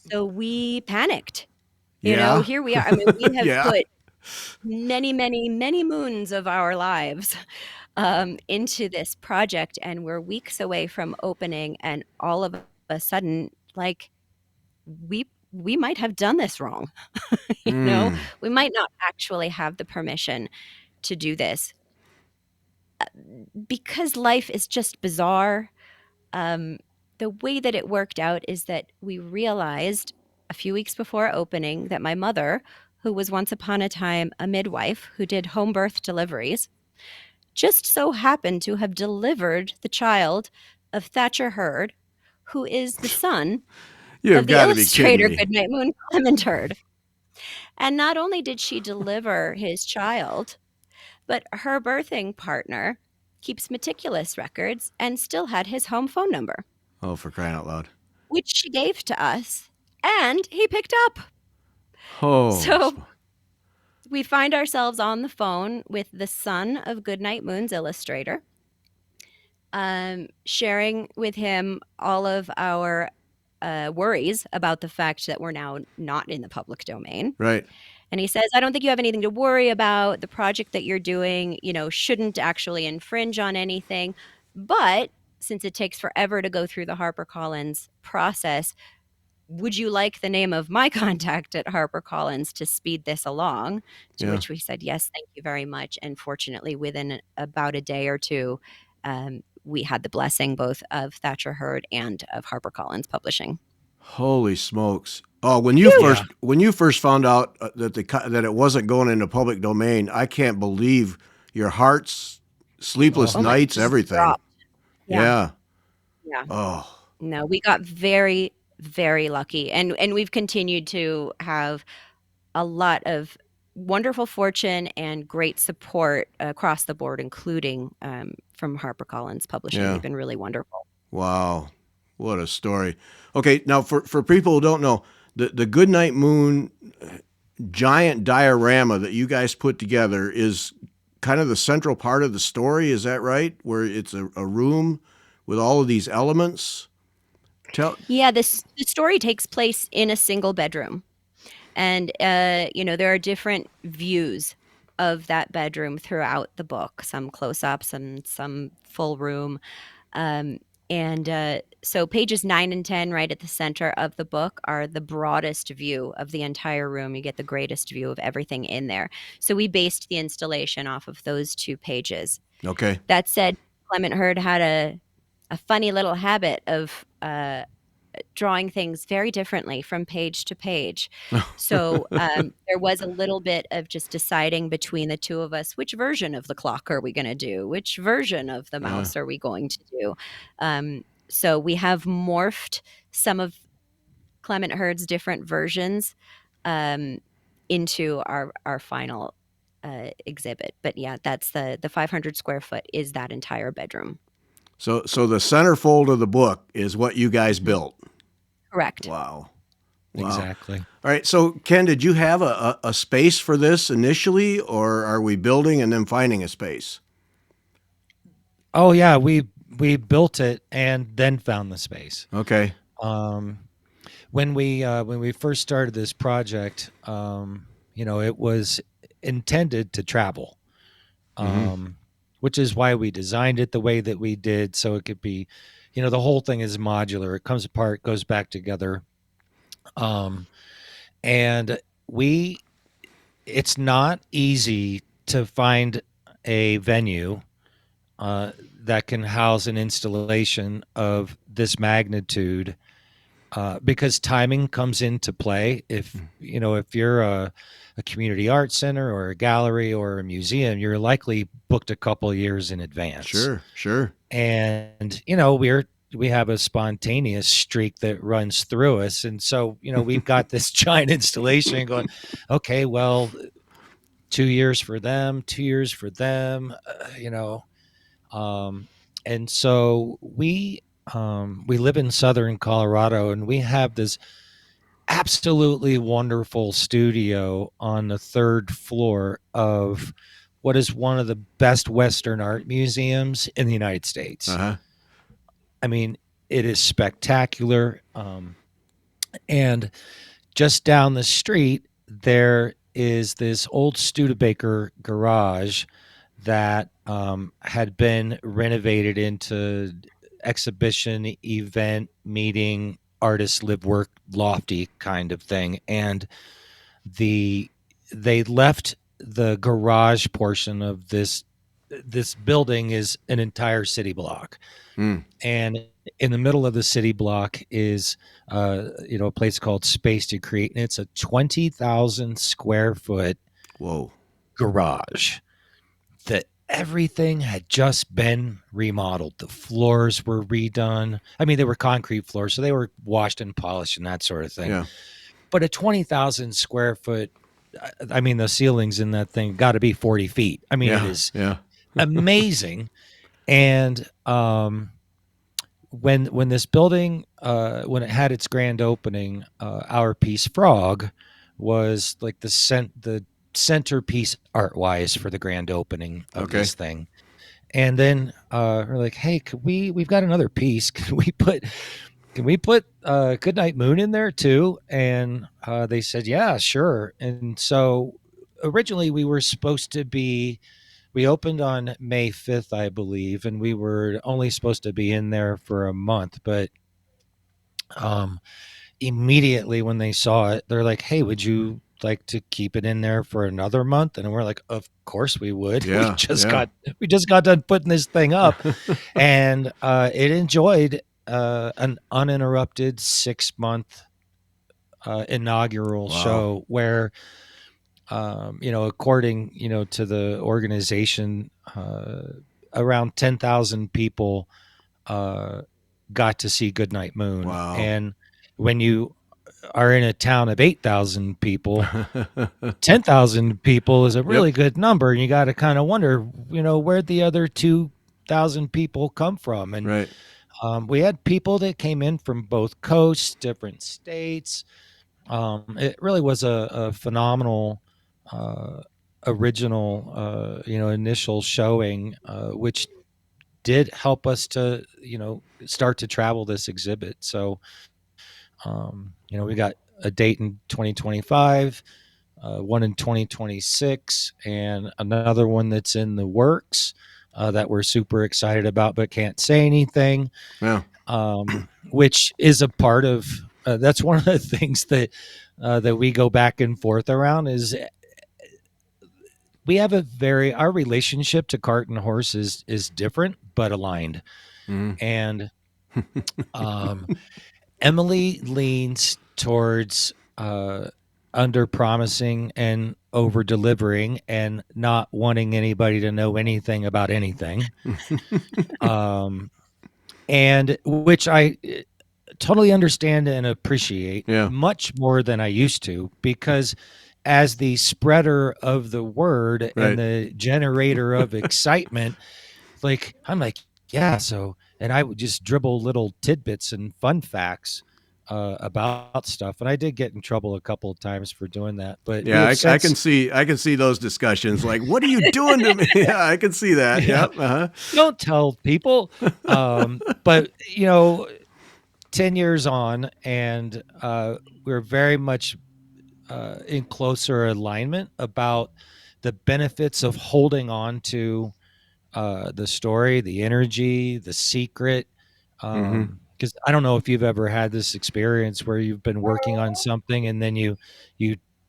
So we panicked. Yeah. Here we are. I mean, we have Yeah. put many, many, many moons of our lives into this project, and we're weeks away from opening, and all of a sudden, like, we might have done this wrong. you know, Mm. we might not actually have the permission to do this because life is just bizarre. Um, the way that it worked out is that we realized a few weeks before opening that my mother, who was once upon a time a midwife who did home birth deliveries, just so happened to have delivered the child of Thatcher Hurd, who is the son You've of the got to be kidding illustrator me. Goodnight Moon Clement Hurd. And not only did she deliver his child, but her birthing partner keeps meticulous records and still had his home phone number, Oh, for crying out loud. which she gave to us, and he picked up. Holy So smoke. we find ourselves on the phone with the son of Goodnight Moon's illustrator, sharing with him all of our worries about the fact that we're now not in the public domain. Right. And he says, "I don't think you have anything to worry about. The project that you're doing, shouldn't actually infringe on anything. But since it takes forever to go through the HarperCollins process, would you like the name of my contact at HarperCollins to speed this along?" To Yeah. which we said, "Yes, thank you very much." And fortunately, within about a day or two, we had the blessing both of Thatcher Hurd and of HarperCollins Publishing. Holy smokes. Oh, Yeah. when you first found out that it wasn't going into public domain, I can't believe your hearts, sleepless Oh, Oh, my nights, just everything. dropped. Yeah, Yeah. yeah. Oh. No, we got very, very lucky, and we've continued to have a lot of wonderful fortune and great support across the board, including from HarperCollins Publishing. Yeah. They've been really wonderful. Wow. What a story. Okay, now for people who don't know, the Goodnight Moon giant diorama that you guys put together is kind of the central part of the story, is that right? Where it's a room with all of these elements. Yeah, the story takes place in a single bedroom, and there are different views of that bedroom throughout the book. Some close ups and some full room. Um, And so pages 9 and 10, right at the center of the book, are the broadest view of the entire room. You get the greatest view of everything in there. So we based the installation off of those 2 pages. Okay. That said, Clement Hurd had a funny little habit of drawing things very differently from page to page. So there was a little bit of just deciding between the two of us, which version of the clock are we going to do? Which version of the mouse are we going to do? So we have morphed some of Clement Hurd's different versions into our final exhibit. But yeah, that's the 500 square foot is that entire bedroom. So the centerfold of the book is what you guys built. Correct. Wow. Exactly. All right. So Ken, did you have a space for this initially, or are we building and then finding a space? Oh yeah, we built it and then found the space. Okay. When we first started this project, it was intended to travel, which is why we designed it the way that we did, so it could be, the whole thing is modular. It comes apart, goes back together, and it's not easy to find a venue that can house an installation of this magnitude. Because timing comes into play. If you're a community art center or a gallery or a museum, you're likely booked a couple years in advance. Sure. And we have a spontaneous streak that runs through us, and so we've got this giant installation going. Okay, well, 2 years for them, 2 years for them, and so we live in Southern Colorado, and we have this absolutely wonderful studio on the 3rd floor of what is one of the best Western art museums in the United States. I mean, it is spectacular. And just down the street, there is this old Studebaker garage that had been renovated into exhibition, event, meeting, artist live work, lofty kind of thing. And they left the garage portion of this building is an entire city block. And in the middle of the city block is a place called Space to Create, and it's a 20,000 square foot garage that everything had just been remodeled. The floors were redone. I mean, they were concrete floors, so they were washed and polished and that sort of thing. Yeah. But a 20,000 square foot, I mean, the ceilings in that thing got to be 40 feet. I mean, it is amazing. And when this building, when it had its grand opening, Our Piece Frog was like the centerpiece art wise for the grand opening of this thing. And then we're like, hey, we've got another piece. Can we put Goodnight Moon in there too? And they said, yeah, sure. And so originally we opened on May 5th, I believe, and we were only supposed to be in there for a month. But immediately when they saw it, they're like, hey, would you like to keep it in there for another month? And we're like, of course we would. Yeah, we just got done putting this thing up. And it enjoyed an uninterrupted 6-month inaugural show where according to the organization, around 10,000 people got to see Goodnight Moon. And when you are in a town of 8,000 people, 10,000 people is a really good number, and you got to kind of wonder, where'd the other 2,000 people come from? And we had people that came in from both coasts, different states. It really was a phenomenal original initial showing, which did help us to start to travel this exhibit. So we got a date in 2025, one in 2026, and another one that's in the works. that we're super excited about but can't say anything, Yeah. which is a part of that's one of the things that we go back and forth around is we have our relationship to cart and horse is different but aligned. Mm-hmm. And um, Emilie leans towards under promising and over delivering and not wanting anybody to know anything about anything. um, and which I totally understand and appreciate Yeah. much more than I used to, because as the spreader of the word and Right. the generator of excitement, like I'm like, yeah, so, and I would just dribble little tidbits and fun facts about stuff, and I did get in trouble a couple of times for doing that, but we Yeah, have I can since, see those discussions. Like, what are you doing to me? Yeah, I can see that. yeah, Yep. Uh don't tell people, but 10 years on, and we're very much in closer alignment about the benefits of holding on to the story, the energy, the secret. Mm-hmm. Because I don't know if you've ever had this experience where you've been working on something and then you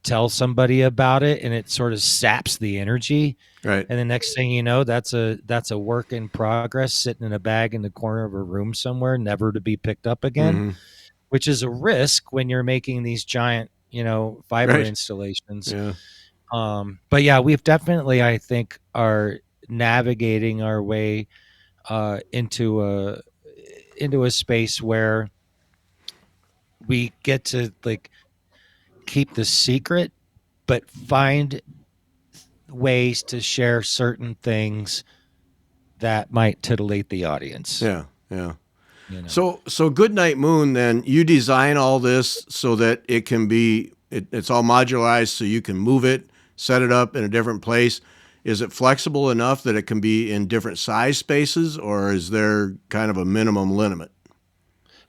tell somebody about it and it sort of saps the energy, Right. and the next thing you know, that's a work in progress sitting in a bag in the corner of a room somewhere, never to be picked up again, Mm-hmm. which is a risk when you're making these giant, fiber Right. installations. Yeah. But yeah, we've definitely, I think, are navigating our way into a space where we get to like keep the secret, but find ways to share certain things that might titillate the audience. Yeah. Yeah. You know. So Goodnight Moon, then you design all this so that it can be, it's all modularized so you can move it, set it up in a different place. Is it flexible enough that it can be in different size spaces, or is there kind of a minimum limit?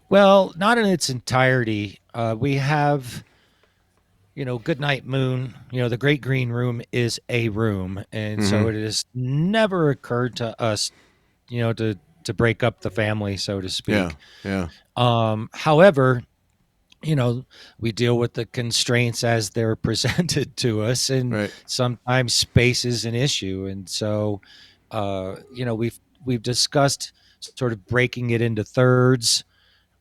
Well, not in its entirety. We have, Goodnight Moon. The Great Green Room is a room, and so Mm-hmm. it has never occurred to us, to break up the family, so to Yeah. speak. Yeah. However, you know, we deal with the constraints as they're presented to us, and Right. sometimes space is an issue. And so, we've discussed sort of breaking it into thirds.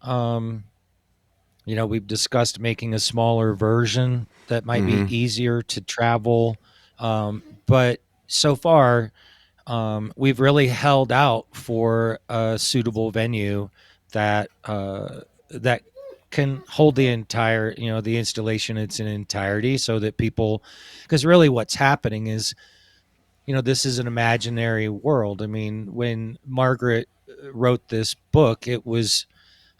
Um, we've discussed making a smaller version that might be Mm-hmm. easier to travel. But so far, we've really held out for a suitable venue that can hold the installation in its entirety, so that people, because really what's happening is, this is an imaginary world. I mean, when Margaret wrote this book, it was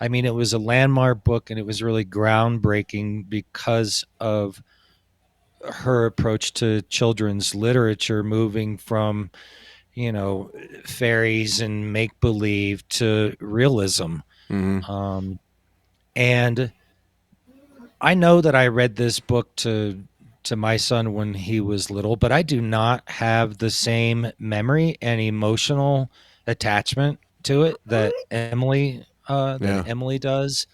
a landmark book, and it was really groundbreaking because of her approach to children's literature, moving from fairies and make believe to realism. Mm-hmm. Um, and I know that I read this book to my son when he was little, but I do not have the same memory and emotional attachment to it that Yeah. Emilie does.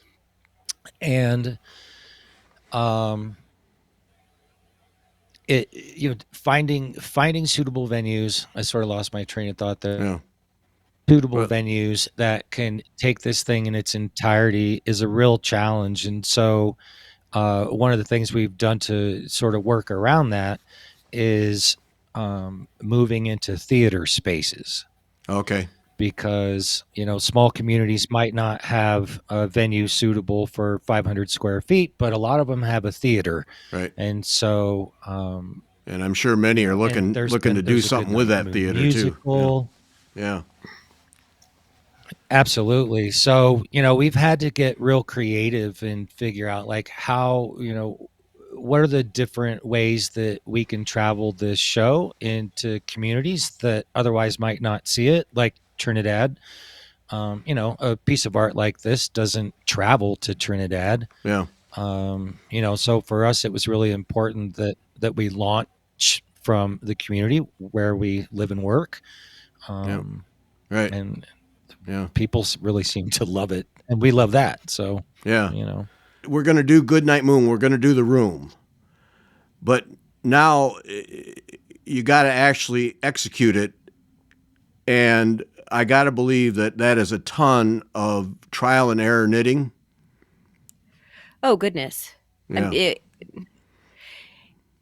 And um, finding suitable venues. I sort of lost my train of thought there. Yeah. Suitable But venues that can take this thing in its entirety is a real challenge. And so, one of the things we've done to sort of work around that is moving into theater spaces, okay. because small communities might not have a venue suitable for 500 square feet, but a lot of them have a theater. Right. And so, And I'm sure many are and looking to do there's a something with Goodnight that Moon theater too. Yeah. musical. Yeah. Absolutely. So, we've had to get real creative and figure out like how, what are the different ways that we can travel this show into communities that otherwise might not see it, like Trinidad. A piece of art like this doesn't travel to Trinidad. Yeah. So for us, it was really important that we launch from the community where we live and work. Yeah. Right. And Yeah. people really seem to love it, and we love that. So, Yeah. you know, We're going to do Goodnight Moon. We're going to do The Room. But now you got to actually execute it. And I got to believe that that is a ton of trial and error knitting. Oh goodness. Yeah.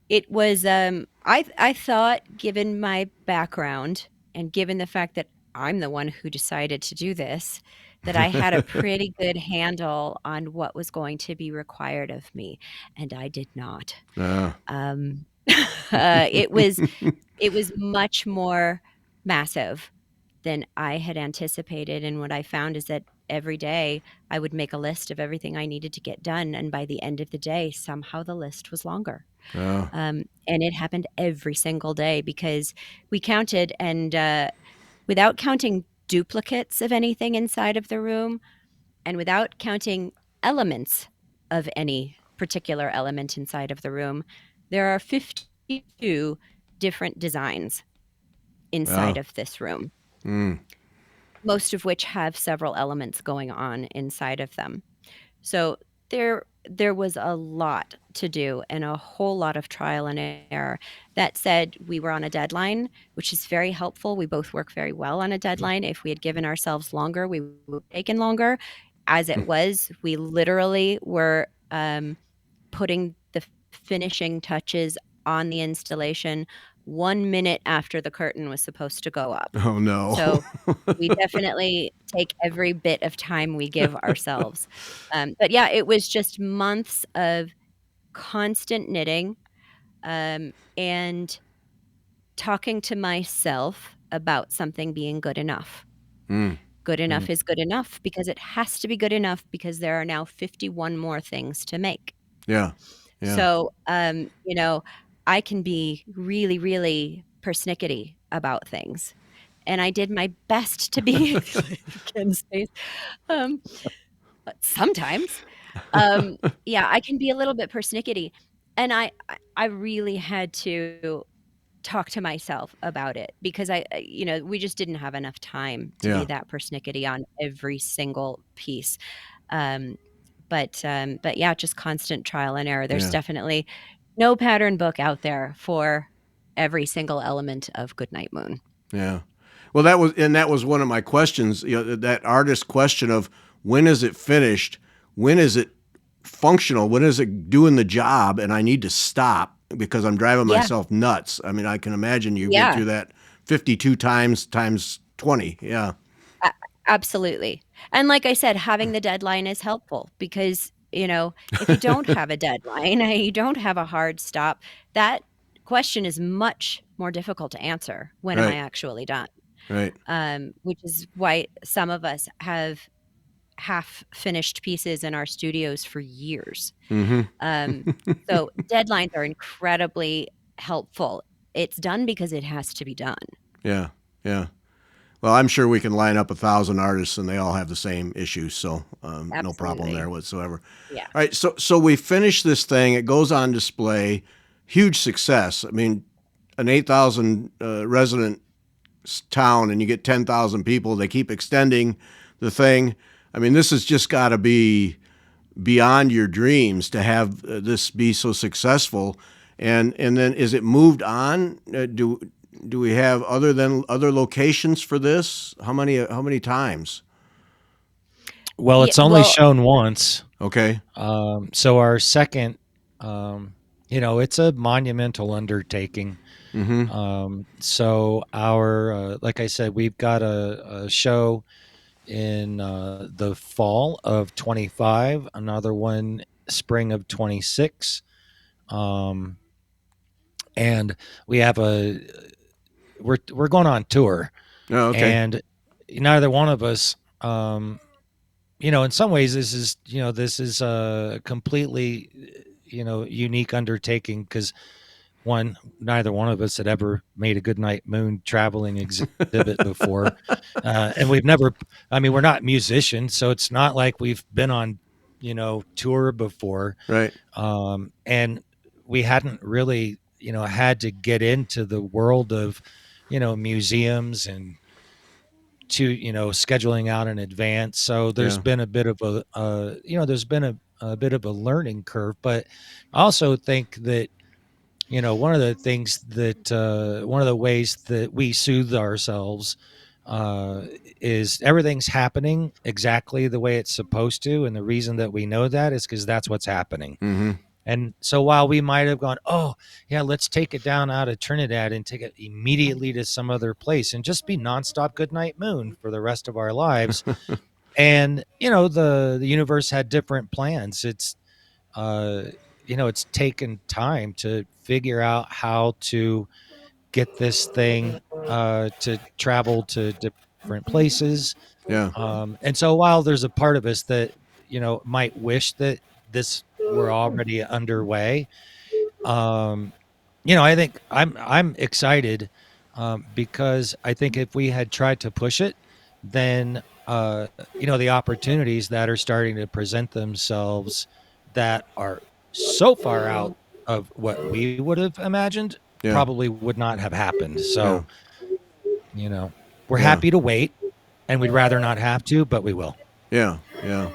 It was I thought, given my background and given the fact that I'm the one who decided to do this, that I had a pretty good handle on what was going to be required of me, and I did not. Uh, Um, it was much more massive than I had anticipated, and what I found is that every day I would make a list of everything I needed to get done, and by the end of the day, somehow the list was longer. uh, And it happened every single day because we counted, and without counting duplicates of anything inside of the room, and without counting elements of any particular element inside of the room, there are 52 different designs inside uh, of this room, mm, most of which have several elements going on inside of them. So there was a lot to do and a whole lot of trial and error. That said, we were on a deadline, which is very helpful. We both work very well on a deadline. If we had given ourselves longer, we would have taken longer. As it was, we literally were putting the finishing touches on the installation 1 minute after the curtain was supposed to go up. oh no. So we definitely take every bit of time we give ourselves. But yeah, it was just months of constant knitting, and talking to myself about something being good enough. Mm, Good mm, enough is good enough because it has to be good enough because there are now 51 more things to make. yeah. Yeah. So, I can be really, really persnickety about things. And I did my best to be Ken's face. Um, but sometimes, yeah, I can be a little bit persnickety, and I really had to talk to myself about it because we just didn't have enough time to be Yeah. that persnickety on every single piece. Um, but yeah, just constant trial and error. There's Yeah. definitely no pattern book out there for every single element of Goodnight Moon. Yeah. Well, that was one of my questions. That artist question of when is it finished? When is it functional? When is it doing the job? And I need to stop because I'm driving Yeah, myself nuts. I mean, I can imagine you went yeah. through that 52 times 20. Yeah. A absolutely. And like I said, having the deadline is helpful because, if you don't have a deadline, you don't have a hard stop, that question is much more difficult to answer. When am I Right. actually done? Right. Which is why some of us have half-finished pieces in our studios for years. Mm-hmm. Um, so deadlines are incredibly helpful. It's done because it has to be done. Yeah. Yeah. Well, I'm sure we can line up 1,000 artists and they all have the same issues. So no problem there Absolutely. whatsoever. Yeah. All right. So we finish this thing. It goes on display. Huge success. I mean, an 8,000 resident town and you get 10,000 people. They keep extending the thing. I mean, this has just got to be beyond your dreams to have this be so successful. And then is it moved on? Do we have other locations for this? How many times? well, Yeah, it's only well, shown once. Okay. So our second, it's a monumental undertaking. Mm-hmm. So our, like I said, we've got a show in the fall of 25, another one spring of 26. Um, and we have we're going on tour, Oh, okay. and neither one of us, in some ways this is a completely, unique undertaking because neither one of us had ever made a Goodnight Moon traveling exhibit before. And we've never, I mean, we're not musicians, so it's not like we've been on, tour before. Right. And we hadn't really, had to get into the world of, museums and to scheduling out in advance. So there's Yeah. been a bit of there's been a bit of a learning curve. But I also think that one of the things that one of the ways that we soothe ourselves uh, is everything's happening exactly the way it's supposed to, and the reason that we know that is because that's what's happening. Mm-hmm. And so while we might have gone, oh yeah, let's take it down out of Trinidad and take it immediately to some other place and just be nonstop Goodnight Moon for the rest of our lives, and the universe had different plans. Uh, it's taken time to figure out how to get this thing to travel to different places. Yeah. And so while there's a part of us that, might wish that this were already underway, um, I think I'm excited because I think if we had tried to push it, then the opportunities that are starting to present themselves that are so far out of what we would have imagined Yeah. probably would not have happened. Yeah. So, we're Yeah. happy to wait, and we'd rather not have to, but we will. Yeah. Yeah.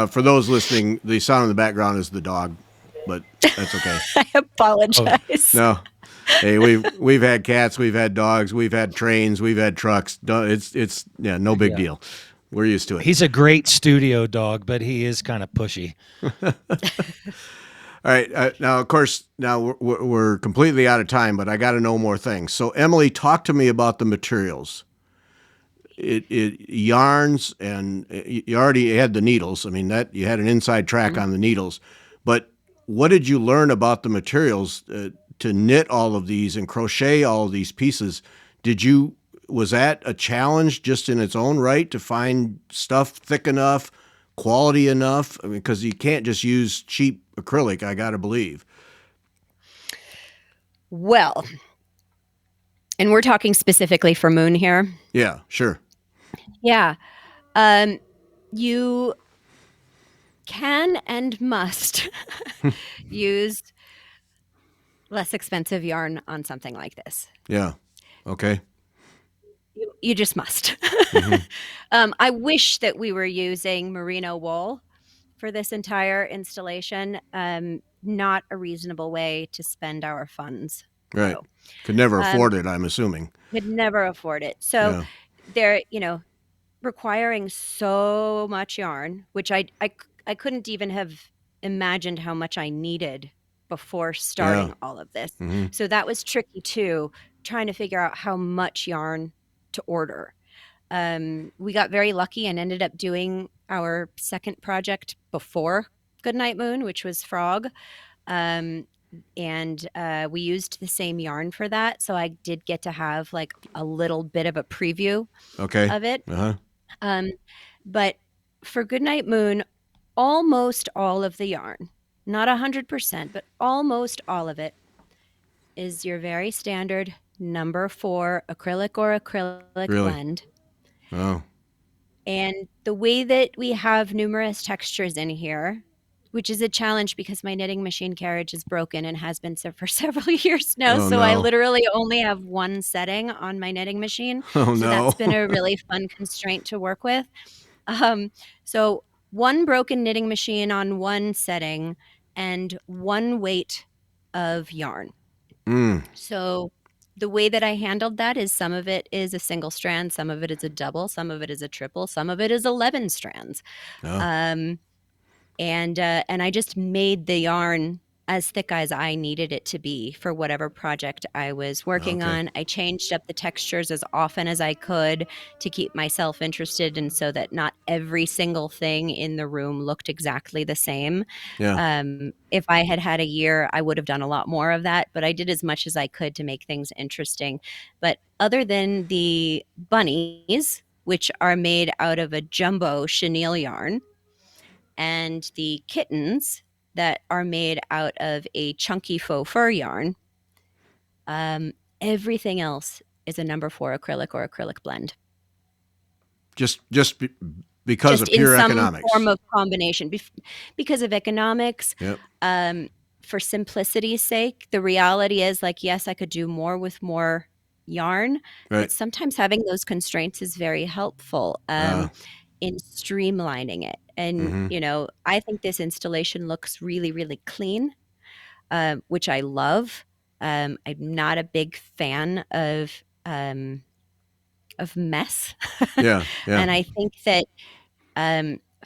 For those listening, the sound in the background is the dog, but that's okay. I apologize. No. Hey, we've had cats, we've had dogs, we've had trains, we've had trucks. It's no big Yeah. deal. We're used to it. He's a great studio dog, but he is kind of pushy. All right. Now, of course, now we're completely out of time, but I got to know more things. So, Emily, talk to me about the materials. It yarns, and you already had the needles. I mean, that you had an inside track on the needles, but what did you learn about the materials to knit all of these and crochet all of these pieces? Was that a challenge just in its own right to find stuff thick enough, quality enough? I mean, because you can't just use cheap acrylic, I got to believe. Well, and we're talking specifically for Moon here. Yeah, sure. Yeah. You can and must use less expensive yarn on something like this. Yeah. Okay. You just must. I wish that we were using merino wool for this entire installation. Not a reasonable way to spend our funds. Right. though. Could never afford it, I'm assuming. Could never afford it. So they're, requiring so much yarn, which I couldn't even have imagined how much I needed before starting all of this. So that was tricky too, trying to figure out how much yarn to order. We got very lucky and ended up doing our second project before Goodnight Moon, which was Frog. And we used the same yarn for that. So I did get to have like a little bit of a preview of it. But for Goodnight Moon, almost all of the yarn, not 100%, but almost all of it is your very standard number 4 acrylic or acrylic blend. Oh. And the way that we have numerous textures in here, which is a challenge because my knitting machine carriage is broken and has been so for several years now. Oh, so I no. literally only have one setting on my knitting machine. Oh, so no. that's been a really fun constraint to work with. So one broken knitting machine on one setting and one weight of yarn. So the way that I handled that is some of it is a single strand, some of it is a double, some of it is a triple, some of it is 11 strands. And I just made the yarn as thick as I needed it to be for whatever project I was working on. I changed up the textures as often as I could to keep myself interested, and so that not every single thing in the room looked exactly the same. If I had had a year, I would have done a lot more of that, but I did as much as I could to make things interesting. But other than the bunnies, which are made out of a jumbo chenille yarn, and the kittens that are made out of a chunky faux fur yarn, everything else is a number 4 acrylic or acrylic blend. Just because just of pure in some economics. form of combination. Because of economics, Yep. For simplicity's sake, the reality is, like, yes, I could do more with more yarn, but Right. sometimes having those constraints is very helpful in streamlining it. And, Mm-hmm. I think this installation looks really, really clean, which I love. I'm not a big fan of mess. Yeah. Yeah. And I think that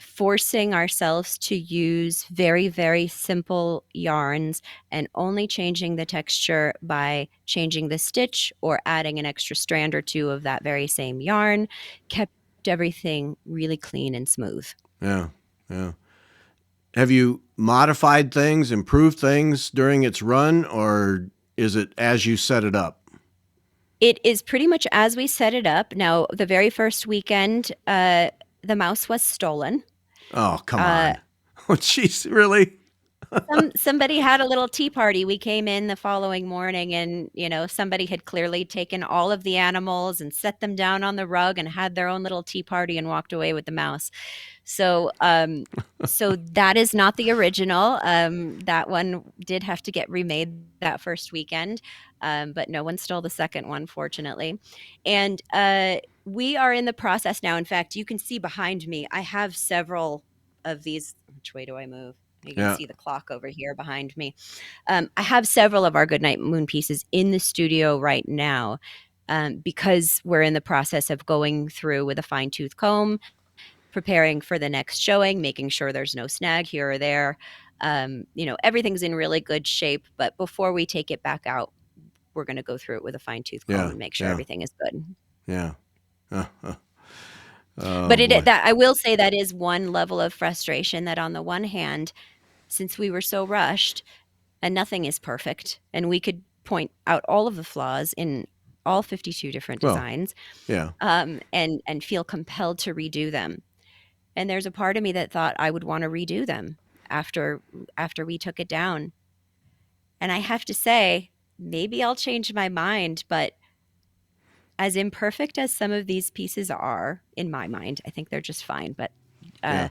forcing ourselves to use very, very simple yarns and only changing the texture by changing the stitch or adding an extra strand or two of that very same yarn kept everything really clean and smooth. Yeah. Yeah. Have you modified things, improved things during its run, or is it as you set it up? It is pretty much as we set it up. Now, the very first weekend, the mouse was stolen. Oh, come Uh, on. Oh, jeez, really? somebody had a little tea party. We came in the following morning and, somebody had clearly taken all of the animals and set them down on the rug and had their own little tea party and walked away with the mouse. So that is not the original. That one did have to get remade that first weekend. But no one stole the second one, fortunately. And we are in the process now. In fact, you can see behind me, I have several of these. Which way do I move? You can Yeah. see the clock over here behind me. I have several of our Goodnight Moon pieces in the studio right now because we're in the process of going through with a fine tooth comb, preparing for the next showing, making sure there's no snag here or there. Everything's in really good shape, but before we take it back out, we're going to go through it with a fine tooth comb Yeah. and make sure Yeah. everything is good. Yeah. Oh, But boy. that I will say that is one level of frustration, that on the one hand, since we were so rushed and nothing is perfect, and we could point out all of the flaws in all 52 different Well, designs, yeah. and feel compelled to redo them. And there's a part of me that thought I would want to redo them after we took it down. And I have to say, maybe I'll change my mind, but as imperfect as some of these pieces are, in my mind, I think they're just fine. But Yeah.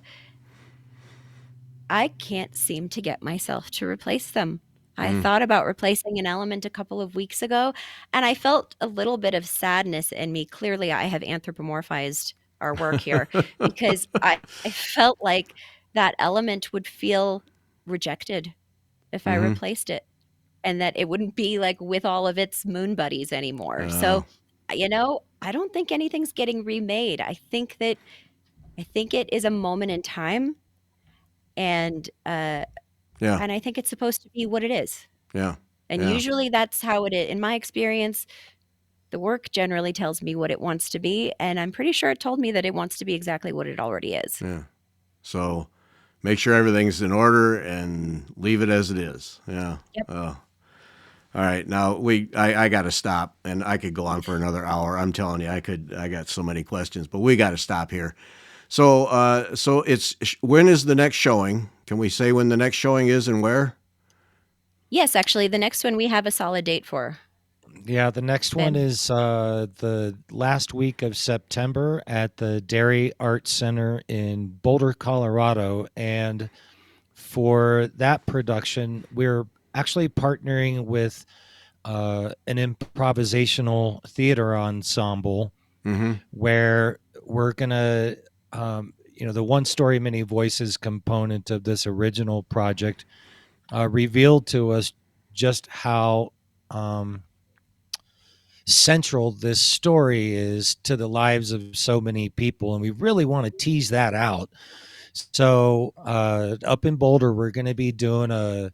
I can't seem to get myself to replace them. I Mm. thought about replacing an element a couple of weeks ago, and I felt a little bit of sadness in me. Clearly, I have anthropomorphized our work here because I felt like that element would feel rejected if I Mm-hmm. replaced it, and that it wouldn't be like with all of its moon buddies anymore. Oh, So, I don't think anything's getting remade. I think it is a moment in time, and yeah. and I think it's supposed to be what it is. Yeah. And Yeah. usually that's how it is. In my experience, the work generally tells me what it wants to be, and I'm pretty sure it told me that it wants to be exactly what it already is. Yeah. So make sure everything's in order and leave it as it is. Yeah. Yep. All right. Now I got to stop, and I could go on for another hour. I'm telling you, I got so many questions, but we got to stop here. So when is the next showing? Can we say when the next showing is and where? Yes, actually, the next one we have a solid date for. Yeah, the next one Ben. is the last week of September at the Dairy Art Center in Boulder, Colorado. And for that production, we're actually partnering with an improvisational theater ensemble Mm-hmm. where we're going to, the one story, many voices component of this original project revealed to us just how central this story is to the lives of so many people, and we really want to tease that out. So up in Boulder, we're going to be doing a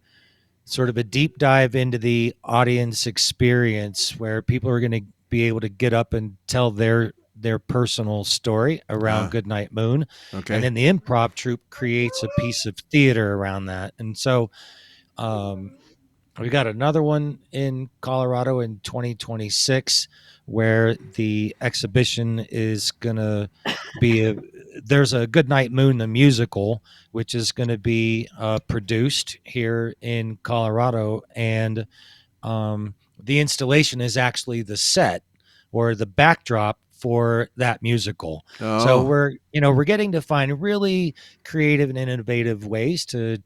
sort of a deep dive into the audience experience where people are going to be able to get up and tell their personal story around Goodnight Moon. Okay. And then the improv troupe creates a piece of theater around that. And so we got another one in Colorado in 2026 where the exhibition is going to be there's a Goodnight Moon, the musical, which is going to be produced here in Colorado. And the installation is actually the set or the backdrop for that musical. Oh. So we're getting to find really creative and innovative ways to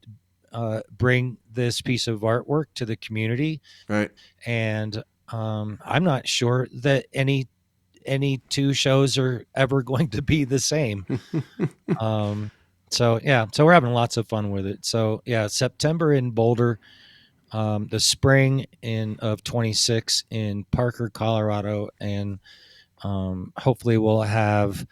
bring this piece of artwork to the community. Right. And I'm not sure that any two shows are ever going to be the same. So we're having lots of fun with it. So yeah, September in Boulder, the spring of 26 in Parker, Colorado, and hopefully we'll have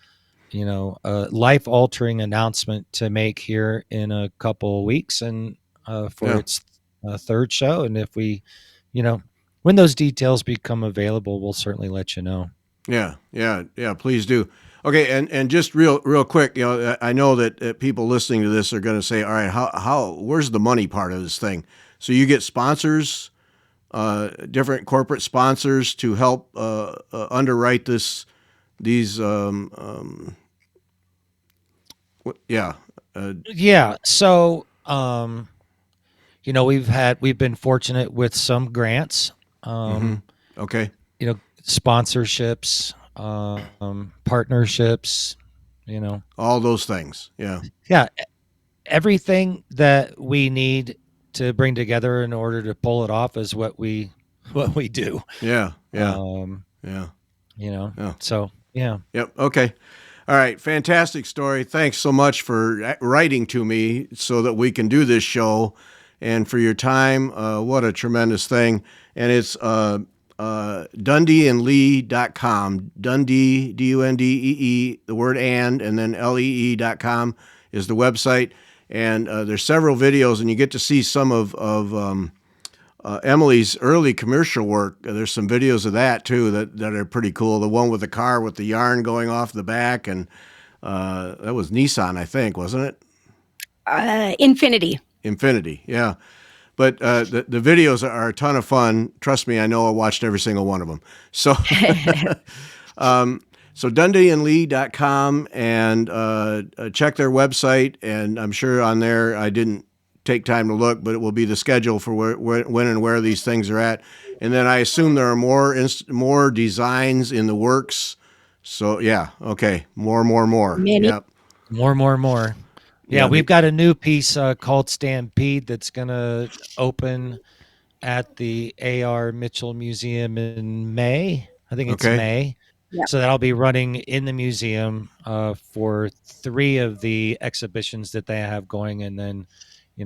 a life altering announcement to make here in a couple weeks, and for Yeah. its third show. And if we, when those details become available, we'll certainly let you know. Yeah, please do. Okay, and just real quick, I know that people listening to this are going to say, all right, where's the money part of this thing? So you get sponsors, different corporate sponsors to help underwrite these. Yeah. Yeah. So, we've been fortunate with some grants, Okay. Sponsorships, partnerships, All those things. Yeah. yeah, everything that we need to bring together in order to pull it off is what we do. Yeah. Yeah. Yeah. Yeah. So yeah. Yep. Okay. All right. Fantastic story. Thanks so much for writing to me so that we can do this show, and for your time. What a tremendous thing. And it's DundeeandLee.com. Dundee, Dundee, the word and then lee.com is the website. And there's several videos, and you get to see some of Emilie's early commercial work. There's some videos of that too that are pretty cool. The one with the car with the yarn going off the back, and that was Nissan, I think, wasn't it? Infinity. Infinity, yeah. But the videos are a ton of fun. Trust me, I know I watched every single one of them. So, so DundeeandLee.com, and check their website. And I'm sure on there, I didn't take time to look, but it will be the schedule for when and where these things are at. And then I assume there are more designs in the works. So yeah, okay, more. Many. Yep. More. Yeah, we've got a new piece called Stampede that's going to open at the A.R. Mitchell Museum in May. I think it's May. Yep. So that'll be running in the museum for 3 of the exhibitions that they have going. And then,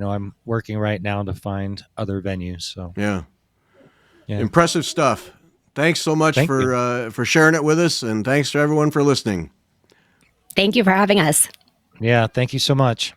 I'm working right now to find other venues. So yeah. Impressive stuff. Thanks so much for sharing it with us, and thanks to everyone for listening. Thank you for having us. Yeah, thank you so much.